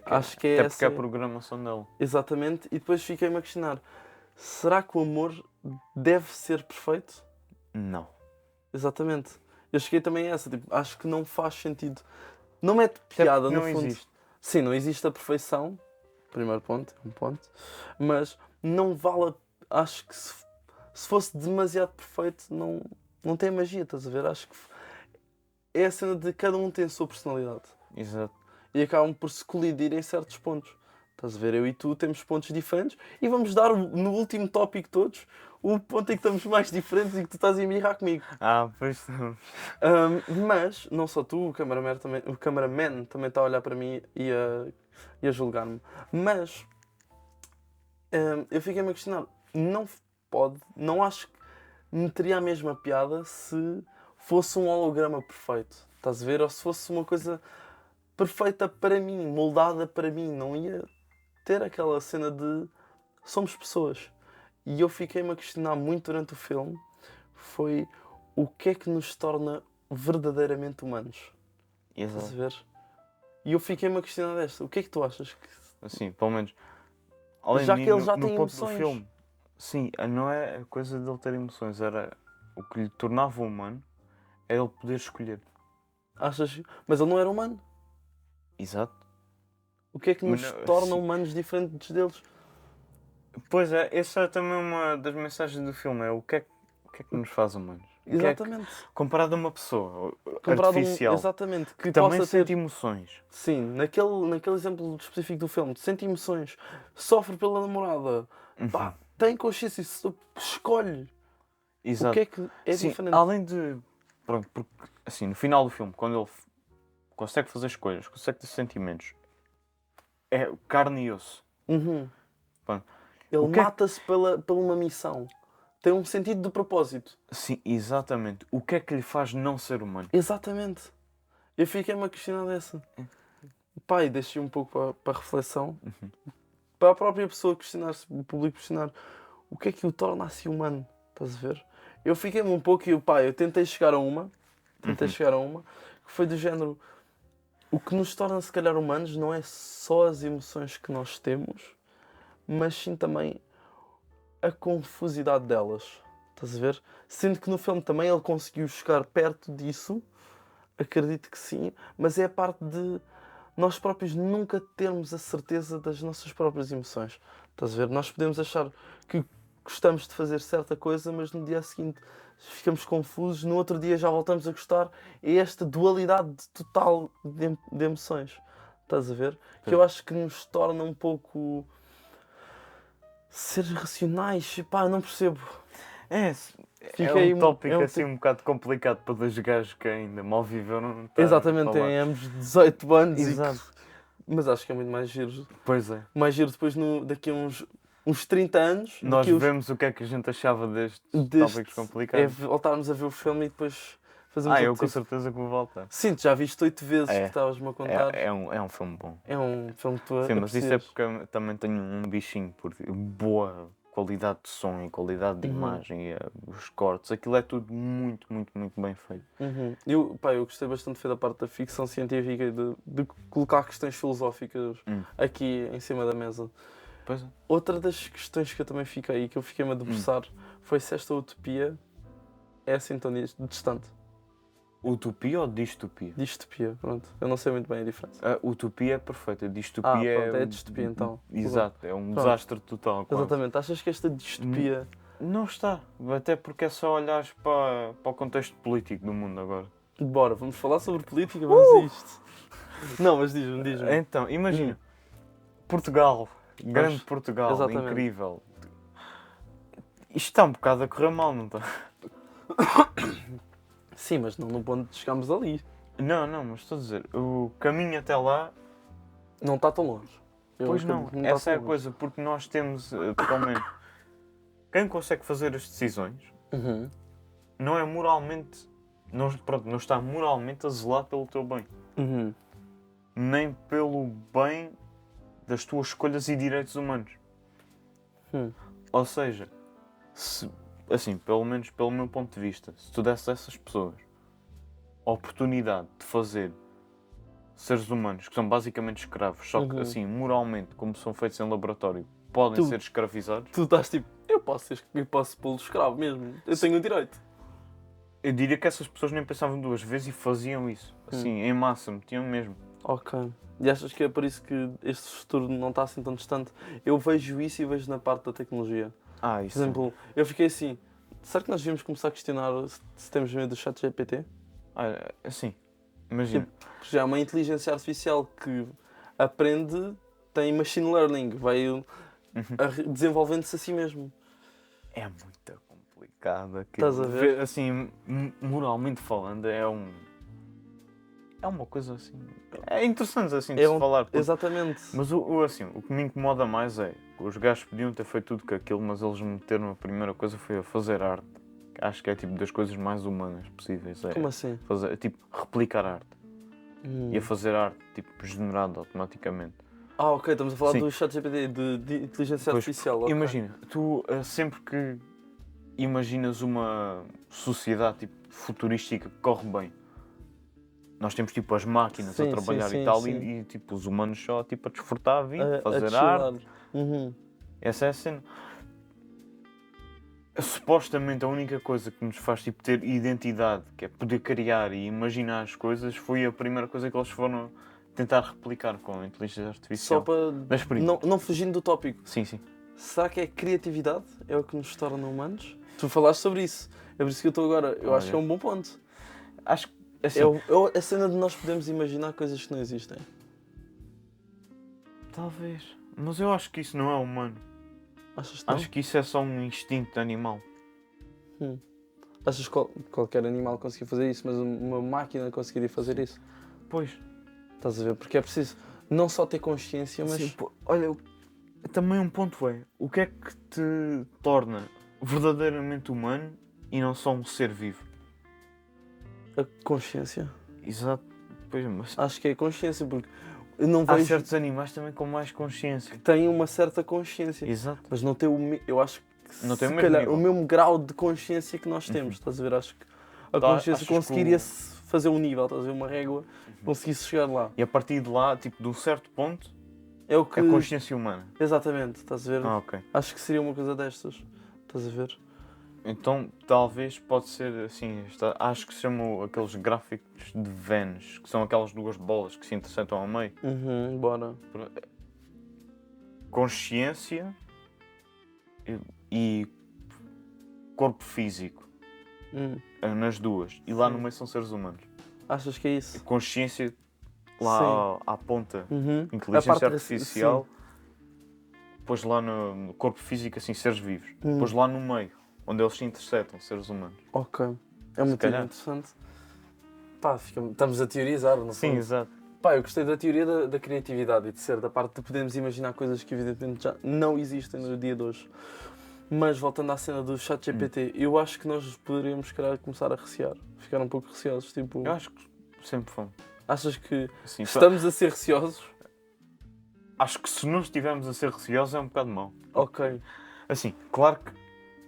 Acho que é porque é a programação dele. Exatamente. E depois fiquei-me a questionar, será que o amor deve ser perfeito? Não. Exatamente. Eu cheguei também a essa, tipo, acho que não faz sentido. Não mete piada, no fundo. Existe. Sim, não existe a perfeição. Primeiro ponto, um ponto. Mas não vale. Acho que se fosse demasiado perfeito, não tem magia, estás a ver? Acho que é a cena de cada um tem a sua personalidade. Exato. E acabam por se colidir em certos pontos. Estás a ver? Eu e tu temos pontos diferentes e vamos dar no último tópico todos o ponto em que estamos mais diferentes e que tu estás a mirrar comigo. Pois estamos. Mas, não só tu, o cameraman também está a olhar para mim e a julgar-me. Mas, eu fiquei-me a questionar, não acho que me teria a mesma piada se fosse um holograma perfeito. Estás a ver? Ou se fosse uma coisa perfeita para mim, moldada para mim. Não ia ter aquela cena de somos pessoas. E eu fiquei-me a questionar muito durante o filme, foi o que é que nos torna verdadeiramente humanos. Exato. Estás a ver? E eu fiquei-me a questionar desta. O que é que tu achas? Assim, pelo menos, além já de que ele já tem ponto do emoções. filme, sim, não é a coisa dele ter emoções, era o que lhe tornava humano, é ele poder escolher. Achas? Mas ele não era humano. Exato. O que é que nos torna humanos diferentes deles? Pois é, essa é também uma das mensagens do filme, é o que é que nos faz humanos. Exatamente. Comparado a uma pessoa artificial. Exatamente. Que também possa sente ter emoções. Sim, naquele exemplo específico do filme, sente emoções, sofre pela namorada, tem consciência, escolhe. Exato. O que é que é diferente? Além de... Pronto, porque assim, no final do filme, quando ele consegue fazer escolhas, consegue ter sentimentos, é carne e osso. Pronto. Ele mata-se por uma missão. Tem um sentido de propósito. Sim, exatamente. O que é que lhe faz não ser humano? Exatamente. Eu fiquei-me a questionar dessa. Pai, deixei um pouco para a reflexão. Para a própria pessoa questionar-se, o público questionar. O que é que o torna assim humano? Estás a ver? Eu fiquei-me um pouco e eu tentei chegar a uma. Que foi do género. O que nos torna se calhar humanos não é só as emoções que nós temos, mas sim também a confusidade delas. Estás a ver? Sendo que no filme também ele conseguiu chegar perto disso, acredito que sim, mas é a parte de nós próprios nunca termos a certeza das nossas próprias emoções. Estás a ver? Nós podemos achar que gostamos de fazer certa coisa, mas no dia seguinte ficamos confusos, no outro dia já voltamos a gostar. É esta dualidade total de emoções. Estás a ver? Que eu acho que nos torna um pouco... Seres racionais, pá, não percebo. É um tópico assim um bocado complicado para dois gajos que ainda mal viveram. Exatamente, têm ambos 18 anos. Exato. Mas acho que é muito mais giro. Pois é. Mais giro depois, daqui a uns 30 anos... Nós vemos o que é que a gente achava destes tópicos complicados. É voltarmos a ver o filme e depois fazemos eu com certeza que vou voltar. Sim, tu já viste 8 vezes que estavas-me a contar. É um filme bom. É um filme que tu Sim, mas isso é porque eu também tenho um bichinho por boa qualidade de som e qualidade de imagem, e os cortes, aquilo é tudo muito, muito, muito bem feito. Eu gostei bastante da parte da ficção científica e de colocar questões filosóficas aqui em cima da mesa. Pois é. Outra das questões que eu também fiquei e que eu fiquei-me a debruçar foi se esta utopia é assim tão distante. Utopia ou distopia? Distopia, pronto. Eu não sei muito bem a diferença. A utopia é perfeita, a distopia é distopia então. Exato, é um desastre total. Quase. Exatamente. Achas que esta distopia... Não está, até porque é só olhares para o contexto político do mundo agora. Bora, vamos falar sobre política, vamos a isto. Não, mas diz-me. Então, imagina, Portugal, grande Portugal, exatamente. Incrível. Isto está um bocado a correr mal, não está? Sim, mas não no ponto de chegarmos ali. Não, mas estou a dizer, o caminho até lá... Não está tão longe. Pois não, essa é a coisa, porque nós temos, pelo menos, quem consegue fazer as decisões não é moralmente, não está moralmente a zelar pelo teu bem. Nem pelo bem das tuas escolhas e direitos humanos. Ou seja, assim, pelo menos pelo meu ponto de vista, se tu desses a essas pessoas a oportunidade de fazer seres humanos, que são basicamente escravos, só que assim, moralmente, como são feitos em laboratório, podem ser escravizados. Tu estás tipo, eu posso pô-lo escravo mesmo, eu tenho o direito. Eu diria que essas pessoas nem pensavam duas vezes e faziam isso. Assim, em massa, metiam mesmo. Ok. E achas que é por isso que este futuro não está assim tão distante? Eu vejo isso e vejo na parte da tecnologia. Isso. Por exemplo, eu fiquei assim, será que nós devíamos começar a questionar se temos medo do ChatGPT? Assim, imagina. Já é uma inteligência artificial que aprende, tem machine learning, vai desenvolvendo-se a si mesmo. É muito complicado. Estás a ver? Assim, moralmente falando, é uma coisa assim... É interessante assim de se falar. Exatamente. Mas assim, o que me incomoda mais é que os gajos podiam ter feito tudo com aquilo, mas eles meteram a primeira coisa foi a fazer arte. Acho que é tipo das coisas mais humanas possíveis. Como assim? Tipo, replicar arte. E a fazer arte, tipo, generado automaticamente. Ok, estamos a falar do ChatGPT, de inteligência artificial. Okay. Imagina, tu sempre que imaginas uma sociedade tipo, futurística que corre bem, nós temos tipo as máquinas a trabalhar e tal, e tipo, os humanos só tipo, a desfrutar a vida, fazer arte. Essa é a cena. Supostamente a única coisa que nos faz tipo, ter identidade, que é poder criar e imaginar as coisas, foi a primeira coisa que eles foram tentar replicar com a inteligência artificial. Só para não fugindo do tópico. Sim. Será que é criatividade? É o que nos torna humanos? Tu falaste sobre isso. É por isso que eu estou agora. Eu acho que é um bom ponto. Acho que assim, é a cena de nós podermos imaginar coisas que não existem. Talvez. Mas eu acho que isso não é humano. Achas que não? Acho que isso é só um instinto animal. Achas que qualquer animal conseguia fazer isso, mas uma máquina conseguiria fazer isso? Pois. Estás a ver? Porque é preciso não só ter consciência, mas... Sim, olha, também um ponto é, o que é que te torna verdadeiramente humano e não só um ser vivo? A consciência. Exato. Pois, mas... Acho que é a consciência, porque eu não há vejo... certos animais também com mais consciência. Que têm uma certa consciência. Exato. Mas não tem eu acho que não tem o mesmo grau de consciência que nós temos. Estás a ver? Acho que a consciência conseguiria fazer um nível, estás a ver? Uma régua, conseguisse chegar lá. E a partir de lá, tipo, de um certo ponto, é o que... a consciência humana. Exatamente, estás a ver? Ok. Acho que seria uma coisa destas. Estás a ver? Então, talvez pode ser assim, acho que se chamam aqueles gráficos de Venn, que são aquelas duas bolas que se interceptam ao meio. Bora. Consciência e corpo físico. Nas duas. E lá no meio são seres humanos. Achas que é isso? Consciência lá à ponta. Inteligência artificial. pôs lá no corpo físico, assim, seres vivos. Pôs lá no meio, onde eles se interceptam, seres humanos. Ok. É muito interessante. Pá, estamos a teorizar, não Sim, exato. Pá, eu gostei da teoria da criatividade e de ser da parte de podermos imaginar coisas que evidentemente já não existem no dia de hoje. Mas voltando à cena do ChatGPT, eu acho que nós poderíamos, se calhar, começar a recear. Ficar um pouco receosos, tipo... Eu acho que sempre fomos. Achas que estamos a ser receosos? Acho que se não estivermos a ser receosos é um bocado mau. Ok. Assim, claro que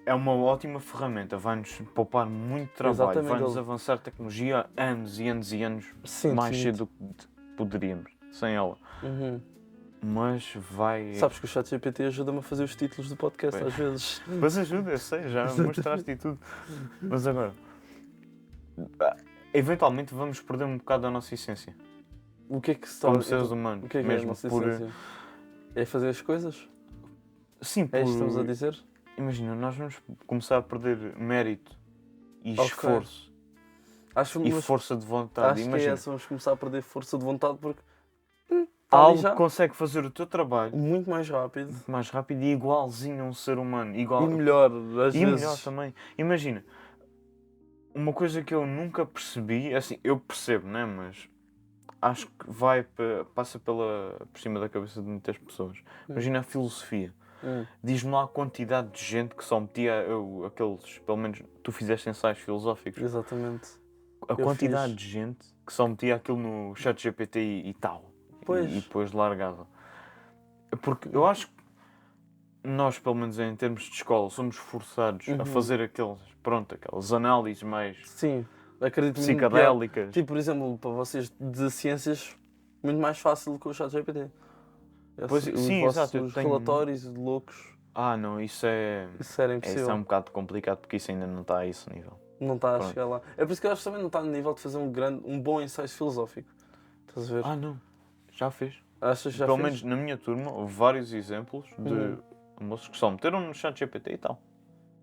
é uma ótima ferramenta, vai-nos poupar muito trabalho, vai-nos avançar a tecnologia anos e anos e anos mais cedo do que poderíamos, sem ela. Mas vai... Sabes que o ChatGPT ajuda-me a fazer os títulos do podcast às vezes. Mas ajuda, eu sei, já mostraste e tudo. Mas agora, eventualmente vamos perder um bocado da nossa essência. O que é que se torna... Como seres humanos. O que é a nossa essência? É fazer as coisas? Sim, é isto que estamos a dizer? Imagina, nós vamos começar a perder mérito e esforço. E força de vontade. Acho que é essa, vamos começar a perder força de vontade porque... algo que consegue fazer o teu trabalho muito mais rápido. E igualzinho a um ser humano. E melhor, às vezes. E melhor também. Imagina, uma coisa que eu nunca percebi, assim, eu percebo, né? Mas acho que passa por cima da cabeça de muitas pessoas. Imagina a filosofia. Diz-me lá a quantidade de gente que só metia aqueles, pelo menos tu fizeste ensaios filosóficos. Exatamente. A quantidade de gente que só metia aquilo no ChatGPT e tal. E depois largava. Porque eu acho que nós, pelo menos em termos de escola, somos forçados a fazer aquelas análises mais psicadélicas. Tipo, por exemplo, para vocês de ciências, muito mais fácil que o ChatGPT. Os relatórios de loucos. Não, isso era impossível. Isso é um bocado complicado porque isso ainda não está a esse nível. Não está a chegar lá. É por isso que eu acho que também não está no nível de fazer um bom ensaio filosófico. Estás a ver? Não. Já fez. Achas que já Pelo fez? menos na minha turma houve vários exemplos de moços que só meteram no ChatGPT e tal.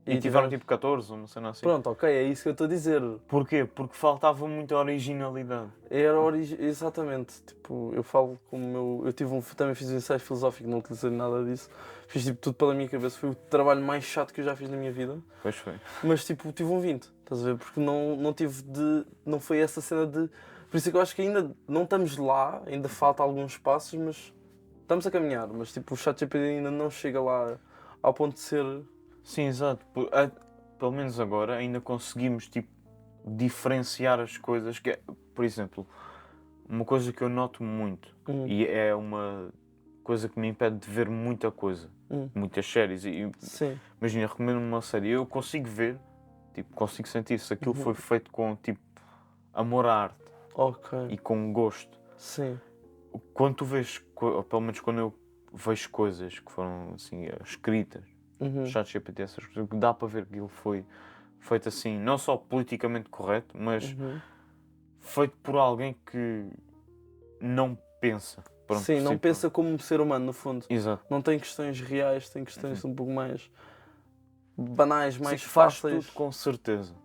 E tiveram tipo 14, uma cena assim. Pronto, ok, é isso que eu estou a dizer. Porquê? Porque faltava muita originalidade. Exatamente. Tipo, eu falo como eu também fiz um ensaio filosófico, não utilizei nada disso. Fiz tipo tudo pela minha cabeça. Foi o trabalho mais chato que eu já fiz na minha vida. Pois foi. Mas tipo, tive um 20, estás a ver? Porque não foi essa cena de... Por isso é que eu acho que ainda não estamos lá, ainda falta alguns passos, mas estamos a caminhar. Mas tipo, o ChatGPT ainda não chega lá ao ponto de ser... Sim, exato. Pelo menos agora ainda conseguimos tipo, diferenciar as coisas. Que por exemplo, uma coisa que eu noto muito e é uma coisa que me impede de ver muita coisa, muitas séries. Imagina, recomendo-me uma série e eu consigo ver, tipo, consigo sentir se aquilo foi feito com tipo, amor à arte e com gosto. Sim. Quando tu vês, ou pelo menos quando eu vejo coisas que foram assim, escritas, ChatGPT, essas coisas, dá para ver que aquilo foi feito assim, não só politicamente correto, mas feito por alguém que não pensa. Pronto, sim, não pensa como um ser humano, no fundo. Exato. Não tem questões reais, tem questões um pouco mais banais, mais fáceis. Faz tudo com certeza.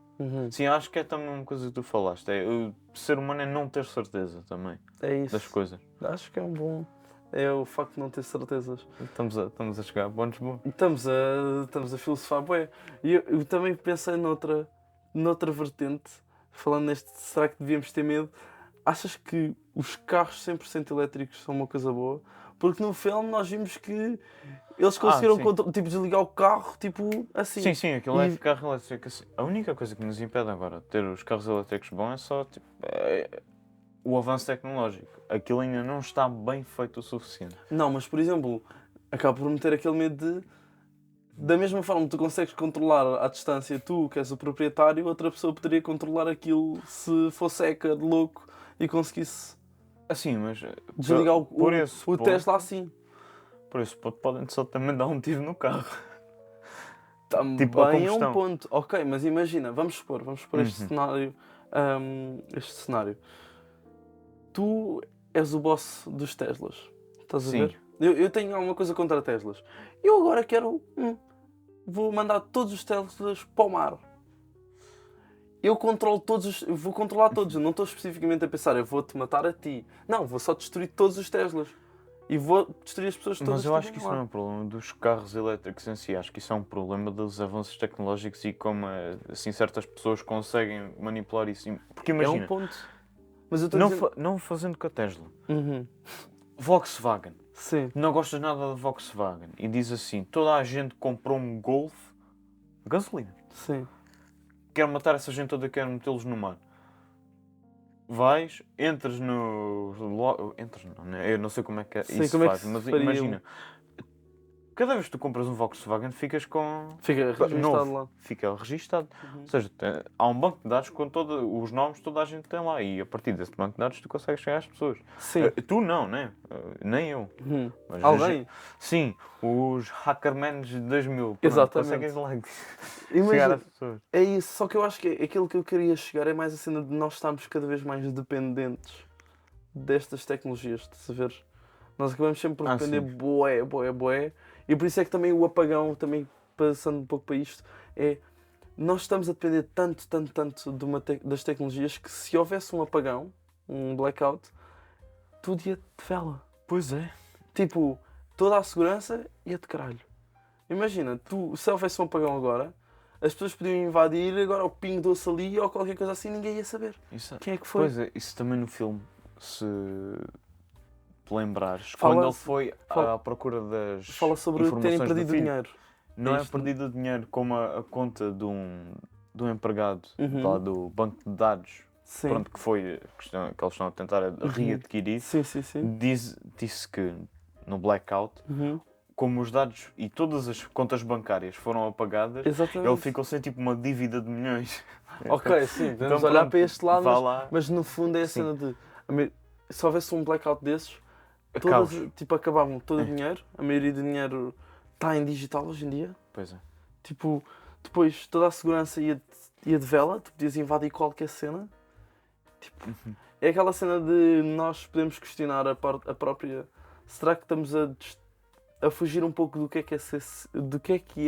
Sim, acho que é também uma coisa que tu falaste. O ser humano é não ter certeza também. É isso. Das coisas. Acho que é um bom... É o facto de não ter certezas. Estamos a chegar a bons bons. Estamos a filosofar bué. E eu também pensei noutra vertente, falando neste, será que devíamos ter medo? Achas que os carros 100% elétricos são uma coisa boa? Porque no filme nós vimos que eles conseguiram tipo, desligar o carro, tipo, assim. Sim, aquilo é carro elétrico. Assim. A única coisa que nos impede agora de ter os carros elétricos bons é só, tipo, o avanço tecnológico. Aquilo ainda não está bem feito o suficiente. Não, mas por exemplo, acaba por meter aquele medo de... Da mesma forma que tu consegues controlar à distância, tu que és o proprietário, outra pessoa poderia controlar aquilo se fosse hacker, louco, e conseguisse assim, mas desligar o Tesla assim. Por esse ponto podem só também dar um tiro no carro. Também tipo, é um ponto. Ok, mas imagina, vamos supor este cenário. Tu és o boss dos Teslas, estás a ver? Eu tenho alguma coisa contra Teslas. Eu agora quero... vou mandar todos os Teslas para o mar. Eu vou controlar todos. Eu não estou especificamente a pensar, eu vou-te matar a ti. Não, vou só destruir todos os Teslas. e vou destruir as pessoas todas. Mas eu acho que isso não é um problema dos carros elétricos em si. Acho que isso é um problema dos avanços tecnológicos e como assim, certas pessoas conseguem manipular isso. Porque imagina, é um ponto. Mas eu não fazendo com a Tesla. Uhum. Volkswagen. Sim. Não gostas nada da Volkswagen. E diz assim, toda a gente comprou um Golf a gasolina. Sim. Quero matar essa gente toda, quero metê-los no mar. Vais, entras no... Entras não, né? Eu não sei como é que Sim, isso como faz, é que mas faria? imagina. Cada vez que tu compras um Volkswagen, ficas com... Fica registado lá. Fica registado. Ou seja, há um banco de dados com os nomes que toda a gente tem lá. E a partir desse banco de dados tu consegues chegar às pessoas. Sim. Tu não, né? Nem eu. Mas alguém? Sim, os hackermans de 2000. Exatamente. Conseguem lá chegar às pessoas. É isso, só que eu acho que aquilo que eu queria chegar é mais a cena de nós estarmos cada vez mais dependentes destas tecnologias, de ver. Nós acabamos sempre por depender bué. E por isso é que também o apagão, também passando um pouco para isto, é... Nós estamos a depender tanto das tecnologias que se houvesse um apagão, um blackout, tudo ia de vela. Pois é. Tipo, toda a segurança ia de caralho. Imagina, se houvesse um apagão agora, as pessoas podiam invadir, agora o pingo doce ali ou qualquer coisa assim, ninguém ia saber. Quem é que foi? Pois é, isso também no filme, se te lembrares, quando ele foi à procura das fala sobre terem perdido dinheiro. Não é perdido dinheiro como a conta de um empregado lá do banco de dados. Sim. Pronto, que foi que eles estão a tentar readquirir. Sim. Disse que no blackout, como os dados e todas as contas bancárias foram apagadas, ele ficou sem tipo uma dívida de milhões. Ok, sim, vamos então, olhar para este lado, mas no fundo é a sim. cena de... Se houvesse um blackout desses, acabavam todo o dinheiro, a maioria do dinheiro está em digital hoje em dia. Pois é. Tipo, depois toda a segurança ia de vela, tu podias invadir qualquer cena. Tipo, é aquela cena de nós podemos questionar a própria... Será que estamos a fugir um pouco do que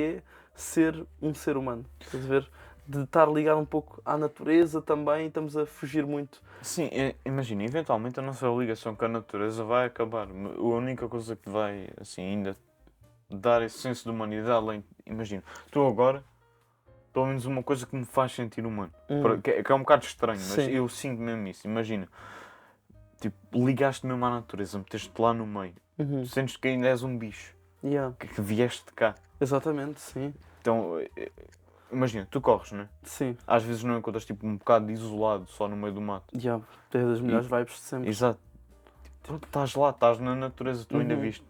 é ser um ser humano? Estás a ver? De estar ligado um pouco à natureza também, estamos a fugir muito. Sim, imagina, eventualmente a nossa ligação com a natureza vai acabar. A única coisa que vai, assim, ainda dar esse senso de humanidade, imagina, tu agora, pelo menos uma coisa que me faz sentir humano, que é um bocado estranho, mas sim, eu sinto mesmo isso. Imagina, tipo, ligaste mesmo à natureza, meteste-te lá no meio, sentes que ainda és um bicho, que vieste de cá. Exatamente, sim. Então, imagina, tu corres, não é? Sim. Às vezes não encontras tipo um bocado isolado, só no meio do mato. É das melhores vibes de sempre. Exato. Tipo, estás lá, estás na natureza, tu ainda viste.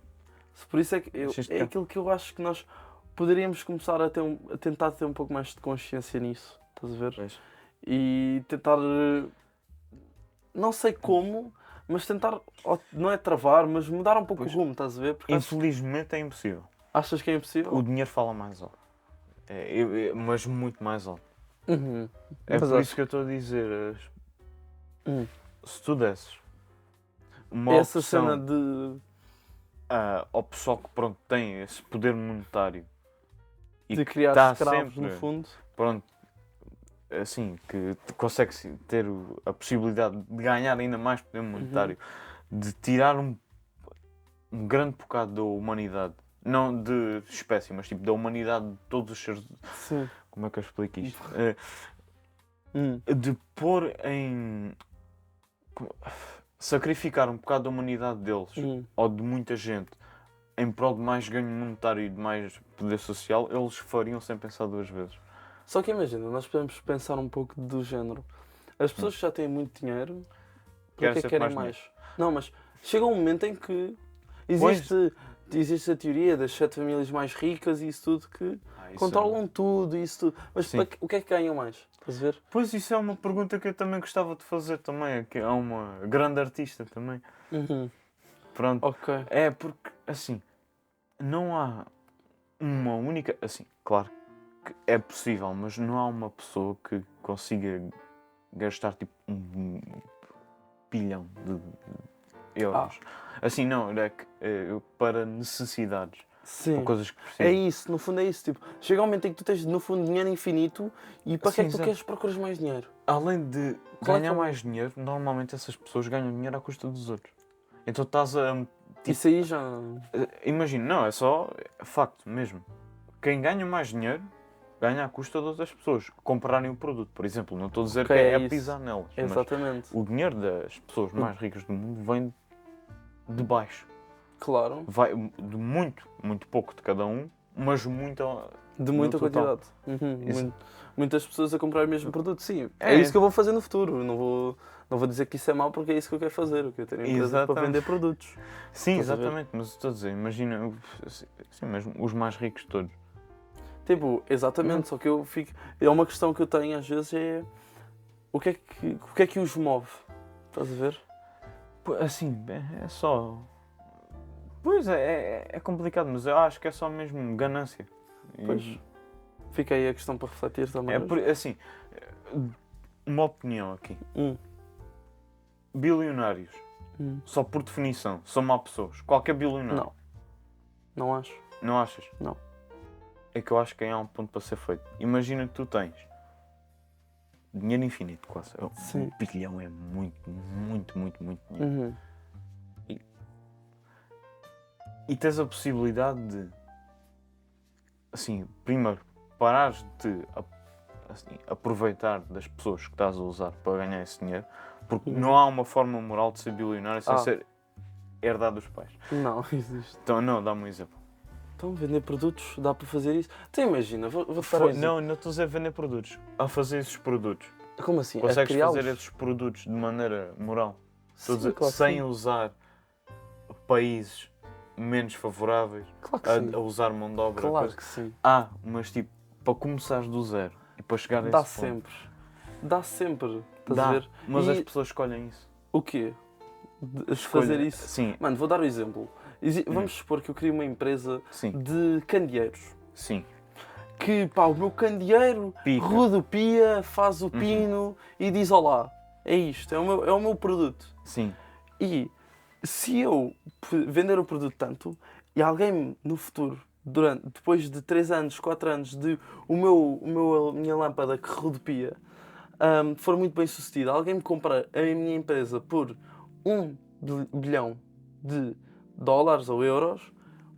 Por isso é que é aquilo que eu acho que nós poderíamos começar a tentar ter um pouco mais de consciência nisso, estás a ver? Pois. E tentar, não sei como, mas tentar, não é travar, mas mudar um pouco o rumo, estás a ver? Porque infelizmente é impossível. Achas que é impossível? O dinheiro fala mais alto. Mas muito mais alto. É mas por isso que eu estou a dizer, se tu desses uma essa opção cena de... ao pessoal que pronto, tem esse poder monetário e de criar escravos sempre, no fundo, pronto, assim, que consegue ter a possibilidade de ganhar ainda mais poder monetário, de tirar um grande bocado da humanidade, não de espécie, mas tipo da humanidade de todos os seres. Sim. Como é que eu explico isto? De pôr em... sacrificar um bocado da humanidade deles, ou de muita gente, em prol de mais ganho monetário e de mais poder social, eles fariam sem pensar duas vezes. Só que imagina, nós podemos pensar um pouco do género. As pessoas que já têm muito dinheiro, para que é que querem mais? Não, mas chega um momento em que existe a teoria das 7 famílias mais ricas e isso tudo que controlam tudo e isso tudo. Mas o que é que ganham mais? Estás a ver? Pois, isso é uma pergunta que eu também gostava de fazer também, que é uma grande artista também. Pronto. Ok. É porque, assim, não há uma única... Assim, claro que é possível, mas não há uma pessoa que consiga gastar tipo 1 bilhão de euros. Assim, não, para necessidades. Sim. Para coisas que precisam. É isso, no fundo é isso. Tipo, chega um momento em que tu tens, no fundo, dinheiro infinito e para que é que tu queres procurar mais dinheiro? Além de ganhar mais dinheiro, normalmente essas pessoas ganham dinheiro à custa dos outros. Então estás a Isso aí já... Imagina, não, é só facto mesmo. Quem ganha mais dinheiro, ganha à custa de outras pessoas comprarem o produto. Por exemplo, não estou a dizer que é pisar nelas. Exatamente. Mas o dinheiro das pessoas mais ricas do mundo vem de baixo. Claro. Vai de muito, muito pouco de cada um, mas muito... De muita quantidade. Muitas pessoas a comprar o mesmo produto, sim. É isso que eu vou fazer no futuro. Não vou dizer que isso é mau porque é isso que eu quero fazer. Eu quero ter empresas para vender produtos. Sim, exatamente. Mas estou a dizer, imagina, assim, mesmo os mais ricos todos. Tipo, exatamente. Só que eu fico... É uma questão que eu tenho às vezes é... O que é que os move? Estás a ver? Assim, é só... Pois é complicado, mas eu acho que é só mesmo ganância. Pois. Fica aí a questão para refletir também. Assim, uma opinião aqui. Bilionários, só por definição, são má pessoas. Qualquer bilionário. Não acho. Não achas? Não. É que eu acho que há um ponto para ser feito. Imagina que tu tens dinheiro infinito, quase. Sim. 1 bilhão é muito, muito, muito, muito dinheiro. E tens a possibilidade de, assim, primeiro, parares de aproveitar das pessoas que estás a usar para ganhar esse dinheiro, porque não há uma forma moral de ser bilionário sem ser herdado dos pais. Não, existe. Então, não, dá-me um exemplo. Então, vender produtos, dá para fazer isso? Então, imagina, vou Não estou a dizer vender produtos, a fazer esses produtos. Como assim? Consegues fazer esses produtos de maneira moral? Estou a dizer, claro, sem usar países menos favoráveis, a usar mão de obra. Claro que sim. Mas tipo, para começares do zero e para chegar a esse ponto. Dá sempre. Estás a ver? Mas as pessoas escolhem isso. O quê? Fazer isso? Sim. Mano, vou dar um exemplo. Vamos supor que eu crio uma empresa de candeeiros. Sim. Que, pá, o meu candeeiro rodopia, faz o pino e diz olá. É isto, é o meu produto. Sim. E se eu vender o produto tanto e alguém no futuro, depois de 3 anos, 4 anos de a minha lâmpada que rodopia for muito bem sucedida, alguém me compra a minha empresa por 1 bilhão de dólares ou euros,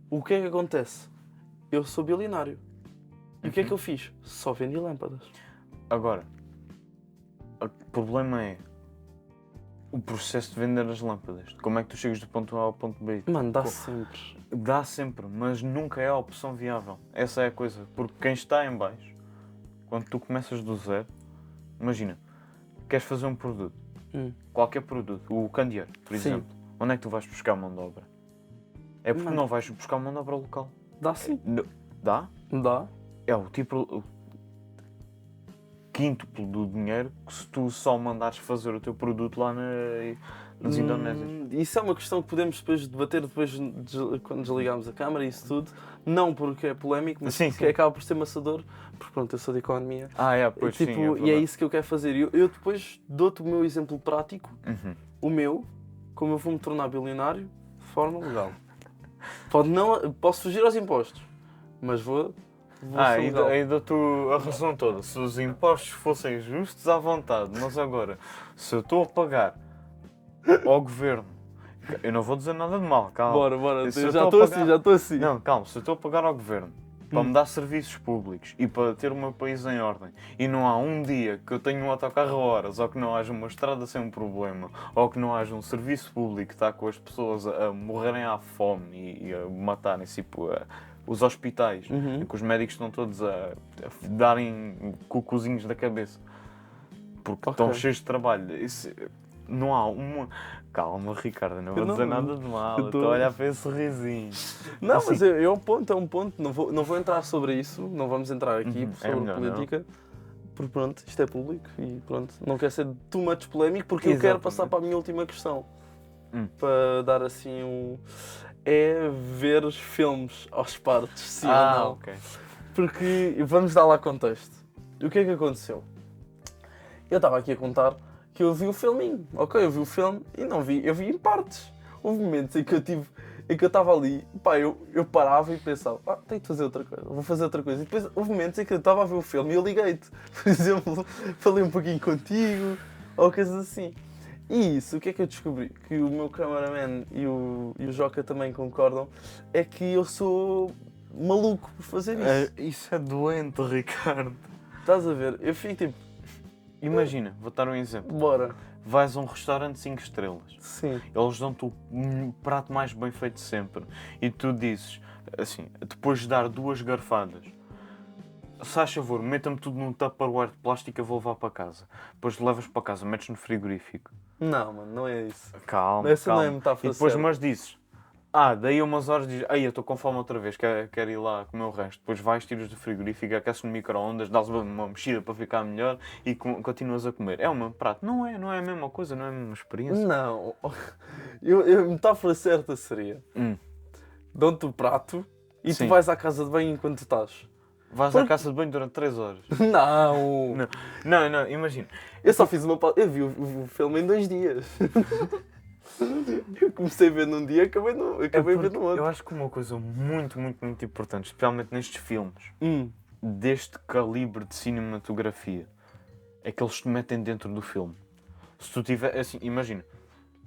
o que é que acontece? Eu sou bilionário. E o que é que eu fiz? Só vendi lâmpadas. Agora, o problema é o processo de vender as lâmpadas. Como é que tu chegas do ponto A ao ponto B? Mano, dá sempre. Dá sempre, mas nunca é a opção viável. Essa é a coisa. Porque quem está em baixo, quando tu começas do zero, imagina, queres fazer um produto, qualquer produto, o candeeiro, por exemplo, onde é que tu vais buscar mão de obra? É porque não vais buscar mão de obra local. Dá sim. Dá? Dá. É o quíntuplo do dinheiro que se tu só mandares fazer o teu produto lá nas Indonésias. Isso é uma questão que podemos depois debater quando desligarmos a câmara e isso tudo. Não porque é polémico, mas porque acaba por ser maçador. Porque pronto, eu sou de economia. Pois tipo, sim. E é isso que eu quero fazer. Eu depois dou-te o meu exemplo prático, como eu vou me tornar bilionário de forma legal. Posso fugir aos impostos, mas vou aí dou-te a razão toda. Se os impostos fossem justos, à vontade. Mas agora, se eu estou a pagar ao governo, eu não vou dizer nada de mal, calma. Bora. Já estou assim. Não, calma. Se eu estou a pagar ao governo para me dar serviços públicos e para ter o meu país em ordem, e não há um dia que eu tenha um autocarro a horas, ou que não haja uma estrada sem um problema, ou que não haja um serviço público que está com as pessoas a morrerem à fome e a matarem-se, tipo, os hospitais, em que os médicos estão todos a darem cocozinhos da cabeça, porque estão cheios de trabalho. Não há uma... Calma, Ricardo, não vou dizer nada de mal, estou a olhar para esse sorrisinho. Não, assim, mas é um ponto, não vou entrar sobre isso, não vamos entrar aqui sobre política, porque pronto, isto é público e pronto, não quero ser too much polémico, porque eu quero passar para a minha última questão, para dar assim é ver os filmes aos partes, sim ou não. Okay. Porque vamos dar lá contexto. O que é que aconteceu? Eu estava aqui a contar que eu vi o filminho, eu vi o filme e não vi, eu vi em partes. Houve momentos em que eu estava ali, pá, eu parava e pensava, tenho de fazer outra coisa, vou fazer outra coisa. E depois houve momentos em que eu estava a ver o filme e eu liguei-te. Por exemplo, falei um pouquinho contigo, ou coisas assim. E isso, o que é que eu descobri? Que o meu cameraman e o Joca também concordam, é que eu sou maluco por fazer isso. Isso é doente, Ricardo. Estás a ver? Eu fico tipo... Imagina, vou dar um exemplo. Bora. Vais a um restaurante 5 estrelas. Sim. Eles dão-te o prato mais bem feito sempre. E tu dizes, assim, depois de dar 2 garfadas, se faz favor, meta-me tudo num Tupperware de plástico, eu vou levar para casa. Depois levas para casa, metes no frigorífico. Não, mano, não é isso. Calma, Essa calma. não é metáfora E depois certa. mas dizes, daí a umas horas dizes, eu estou com fome outra vez, quero ir lá comer o resto. Depois vais, tiras do frigorífico, aqueces no micro-ondas, dás uma mexida para ficar melhor e continuas a comer. É o mesmo prato. Não é a mesma coisa, não é a mesma experiência. Não. A metáfora certa seria... Dão-te o prato e Sim. tu vais à casa de banho enquanto estás. Vais à casa de banho durante 3 horas. Não! Não, imagina. Eu só fiz uma pausa. Eu vi o filme em 2 dias. Eu comecei a ver num dia e acabei a ver no outro. Eu acho que uma coisa muito, muito, muito importante, especialmente nestes filmes, deste calibre de cinematografia, é que eles te metem dentro do filme. Se tu tiver, assim, imagina,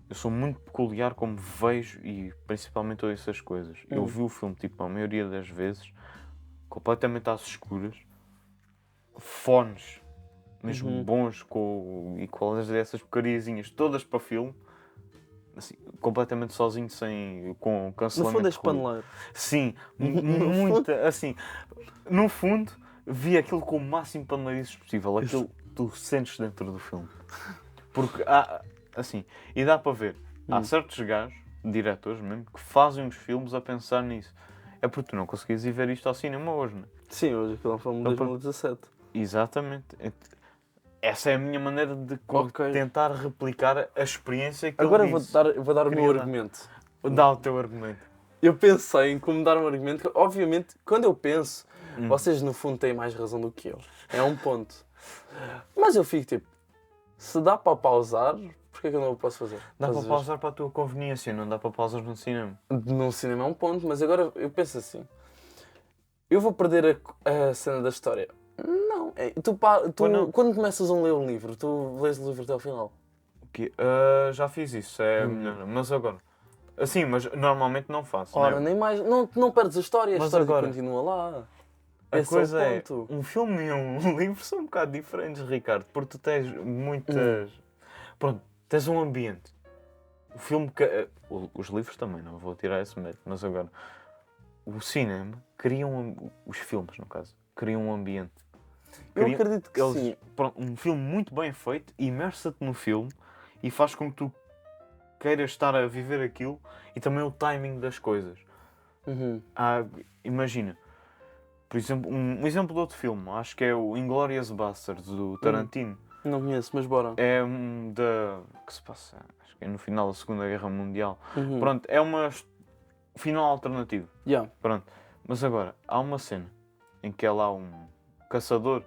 eu sou muito peculiar como vejo e principalmente ouço essas coisas. Eu vi o filme, tipo, a maioria das vezes, completamente às escuras, fones mesmo bons e quais dessas porcariazinhas todas para filme, assim, completamente sozinho, com cancelamento. No fundo és paneleiro. Sim, muita, assim, no fundo vi aquilo com o máximo paneleirismo possível, aquilo tu sentes dentro do filme. Porque assim, e dá para ver, há certos gajos, diretores mesmo, que fazem os filmes a pensar nisso. É porque tu não conseguias ir ver isto ao cinema hoje, não é? Sim, hoje aquilo é um filme de 2017. Exatamente. Essa é a minha maneira de tentar replicar a experiência que agora eu vou dar o meu argumento. Dá o teu argumento. Eu pensei em como dar um argumento. Obviamente, quando eu penso, vocês no fundo têm mais razão do que eu. É um ponto. Mas eu fico tipo, se dá para pausar, porquê que eu não o posso fazer? Dá para pausar para a tua conveniência, não dá para pausar no cinema. No cinema é um ponto, mas agora eu penso assim. Eu vou perder a cena da história. Não. Não. Quando começas a ler um livro, tu lês o livro até ao final. Já fiz isso, é melhor. Mas agora... Assim, mas normalmente não faço. Ora, nem mais. Não perdes a história, mas a história agora, continua lá. A coisa é o ponto. Um filme e um livro são um bocado diferentes, Ricardo, porque tu tens muitas... Pronto, tens um ambiente. O filme... Os livros também, não vou tirar esse mérito, mas agora... O cinema cria os filmes, no caso, criam um ambiente. Eu acredito que sim. Pronto, um filme muito bem feito, imersa-te no filme e faz com que tu queiras estar a viver aquilo e também o timing das coisas. Imagina, por exemplo, um exemplo de outro filme, acho que é o Inglourious Basterds, do Tarantino. Não conheço, mas bora. É que se passa, acho que é no final da Segunda Guerra Mundial. Pronto, é uma final alternativo. Pronto, mas agora, há uma cena em que é lá um caçador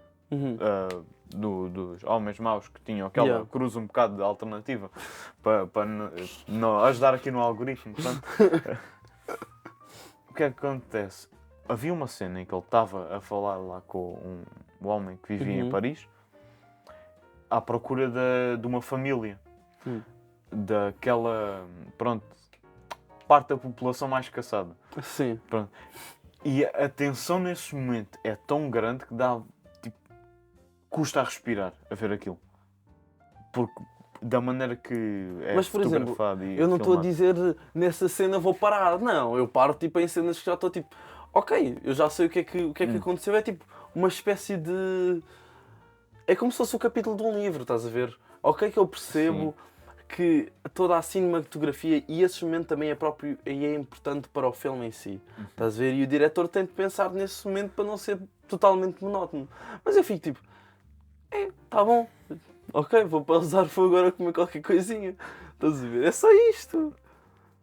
dos homens maus que tinham aquela cruz um bocado de alternativa para não ajudar aqui no algoritmo. O que é que acontece? Havia uma cena em que ele estava a falar lá com um homem que vivia em Paris à procura de uma família daquela, pronto, parte da população mais caçada. Sim. Pronto. E a tensão nesse momento é tão grande que dá, tipo, custa a respirar a ver aquilo. Porque da maneira que é mas, por exemplo, eu não estou a dizer nessa cena vou parar. Não, eu paro tipo, em cenas que já estou tipo, ok, eu já sei o que é que aconteceu. É tipo uma espécie de... É como se fosse o capítulo de um livro, estás a ver? Ok que eu percebo que toda a cinematografia e esse momento também é próprio e é importante para o filme em si. Estás a ver? E o diretor tem de pensar nesse momento para não ser totalmente monótono. Mas eu fico tipo, tá bom. Ok, vou pausar, vou agora comer qualquer coisinha. Estás a ver? É só isto.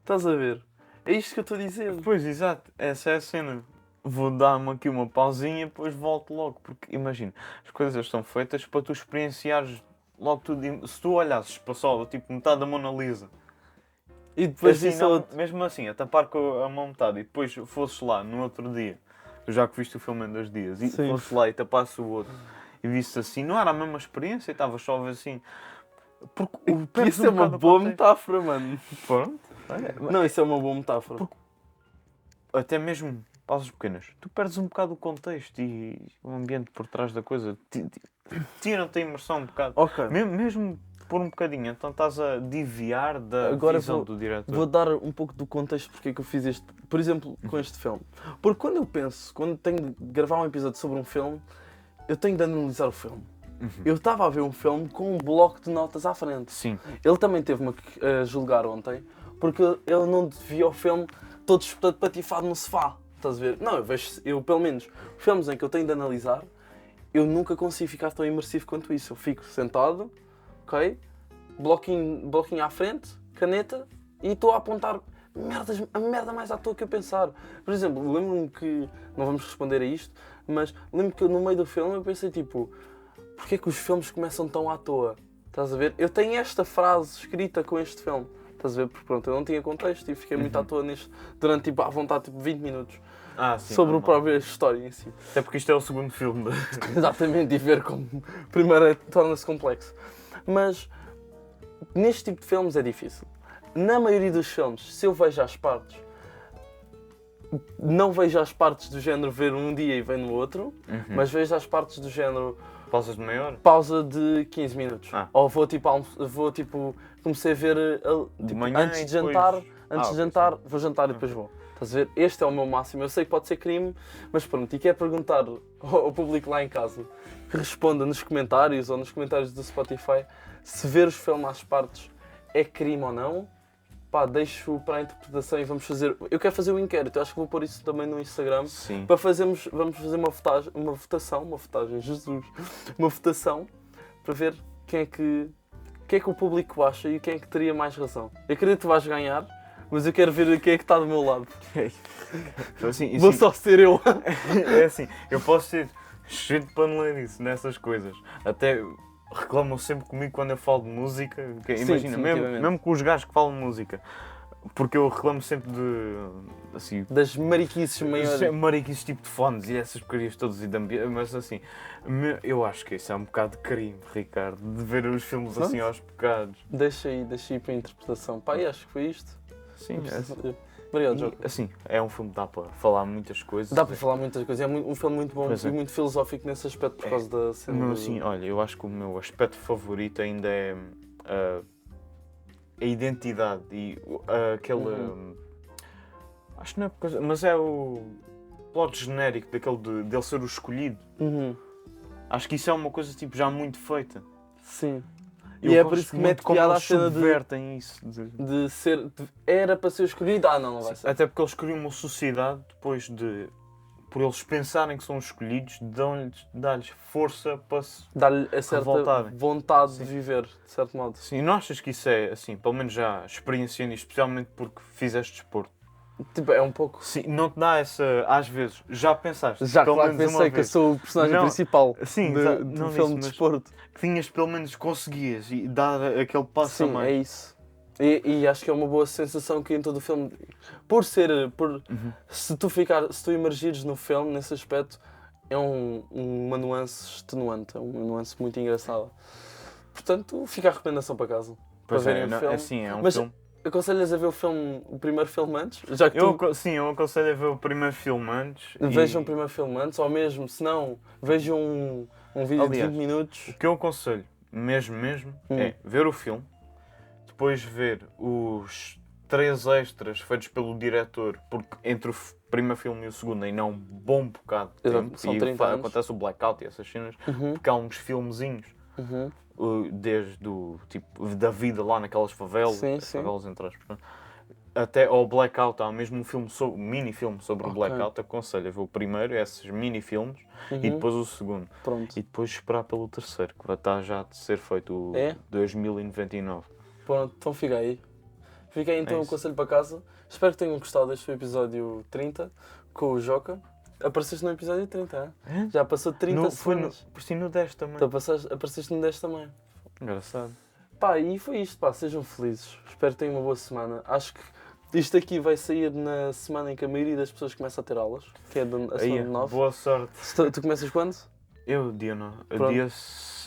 Estás a ver? É isto que eu estou a dizer. Pois, exato. Essa é a cena. Vou dar-me aqui uma pausinha e depois volto logo. Porque, imagina, as coisas estão feitas para tu experienciares logo tudo. Se tu olhasses para só, tipo, metade da Mona Lisa e depois assim, mesmo assim, a tapar com a mão metade e depois fosses lá no outro dia, já que viste o filme em 2 dias, e fosses lá e tapasses o outro e visse assim, não era a mesma experiência, estavas só a ver assim. Porque isso é uma boa metáfora, mano. Pronto. Não, isso é uma boa metáfora. Até mesmo pausas pequenas. Tu perdes um bocado o contexto e o ambiente por trás da coisa. Tiram-te a imersão um bocado. Ok. Mesmo por um bocadinho. Então estás a desviar da visão do diretor. Vou dar um pouco do contexto porque é que eu fiz isto. Por exemplo, com este filme. Porque quando tenho de gravar um episódio sobre um filme, eu tenho de analisar o filme. Eu estava a ver um filme com um bloco de notas à frente. Sim. Ele também teve-me a julgar ontem, porque ele não via o filme todo espatifado no sofá. Estás a ver? Não, eu pelo menos, filmes em que eu tenho de analisar, eu nunca consigo ficar tão imersivo quanto isso. Eu fico sentado, ok? Bloquinho à frente, caneta, e estou a apontar a merda mais à toa que eu pensar. Por exemplo, lembro-me que, não vamos responder a isto, mas lembro-me que no meio do filme eu pensei tipo, porquê que os filmes começam tão à toa? Estás a ver? Eu tenho esta frase escrita com este filme. Estás a ver? Porque pronto, eu não tinha contexto e fiquei muito à toa nisto durante à vontade 20 minutos. Sim, sobre a própria história em si. Até porque isto é o segundo filme. Exatamente, e ver como primeiro torna-se complexo. Mas neste tipo de filmes é difícil. Na maioria dos filmes, se eu vejo as partes, não vejo as partes do género ver um dia e ver no outro, mas vejo as partes do género... Pausas de meia hora? Pausa de 15 minutos. Ou comecei a ver antes de jantar, vou jantar e depois vou. Estás a ver? Este é o meu máximo. Eu sei que pode ser crime, mas pronto, e quero perguntar ao público lá em casa que responda nos comentários ou nos comentários do Spotify se ver os filmes às partes é crime ou não. Pá, deixo para a interpretação e vamos fazer... Eu quero fazer um inquérito, eu acho que vou pôr isso também no Instagram. Sim. Vamos fazer uma votação para ver quem é que o público acha e quem é que teria mais razão. Eu acredito que tu vais ganhar, mas eu quero ver quem é que está do meu lado. Assim, vou só ser eu. É assim, eu posso ser cheio de paneleirice nessas coisas. Até... reclamam sempre comigo quando eu falo de música. Imagina, mesmo com os gajos que falam de música. Porque eu reclamo sempre de... assim, das mariquices maiores. Mariquices tipo de fones e essas porcarias todas e de ambiente. Mas assim, eu acho que isso é um bocado de crime, Ricardo. De ver os filmes assim aos bocados. Deixa aí para a interpretação. Pá, e acho que foi isto. Sim, obrigado, João. Assim, é um filme que dá para falar muitas coisas. Dá para falar muitas coisas. É um filme muito bom e muito filosófico nesse aspecto por causa da cena. Assim, olha, eu acho que o meu aspecto favorito ainda é a identidade e aquele... acho que não é por causa... mas é o plot genérico dele ser o escolhido. Acho que isso é uma coisa tipo já muito feita. Sim. E é por isso que mete piada a cena isso. De ser... era para ser escolhido, não vai ser. Até porque eles criam uma sociedade depois de... por eles pensarem que são escolhidos, dá-lhes força para se dá-lhe a certa vontade de viver, de certo modo. Sim, não achas que isso é, assim, pelo menos já experienciando isto, especialmente porque fizeste desporto? Tipo, é um pouco... Sim, não te dá essa... às vezes, já pensaste? Já, claro que pensei que eu sou o personagem principal do filme de desporto. Que tinhas, pelo menos, conseguias e dar aquele passo a mais. Sim, é isso. E acho que é uma boa sensação que em todo o filme... Se tu emergires no filme, nesse aspecto, é uma nuance extenuante, é uma nuance muito engraçada. Portanto, fica a recomendação para casa. Pois para é, verem o filme. Assim, é um Mas, filme... aconselhas a ver o primeiro filme antes? Já que Sim, eu aconselho a ver o primeiro filme antes. Vejam o primeiro filme antes, ou mesmo, se não, vejam um vídeo de 20 minutos. O que eu aconselho, mesmo, é ver o filme, depois ver os 3 extras feitos pelo diretor, porque entre o primeiro filme e o segundo ainda há um bom bocado de tempo. São 30 anos. Acontece o blackout e essas cenas, porque há uns filmezinhos. Desde o tipo da vida lá naquelas favelas, favelas entre aspas, até ao blackout. Há mesmo um mini-filme sobre o blackout. Aconselho a ver o primeiro, esses mini-filmes, e depois o segundo. Pronto. E depois esperar pelo terceiro, que vai estar já a ser feito o 2099. Pronto, então fica aí. Fica aí então o conselho para casa. Espero que tenham gostado deste episódio 30 com o Joca. Apareceste no episódio 30, é? Já passou 30 semanas. Apareci no 10 também. Então apareceste no 10 também. Engraçado. Pá, e foi isto, pá, sejam felizes. Espero que tenham uma boa semana. Acho que isto aqui vai sair na semana em que a maioria das pessoas começa a ter aulas, que é a semana de 9. Boa sorte. Tu começas quando? Eu, dia 9. Dia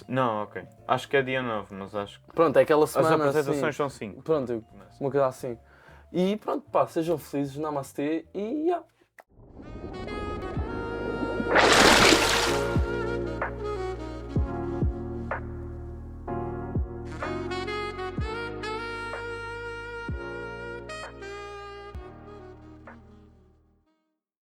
Não, ok. Acho que é dia 9, mas acho que... Pronto, é aquela semana. As apresentações assim, são 5. Pronto, uma coisa assim. E pronto, pá, sejam felizes, namastê e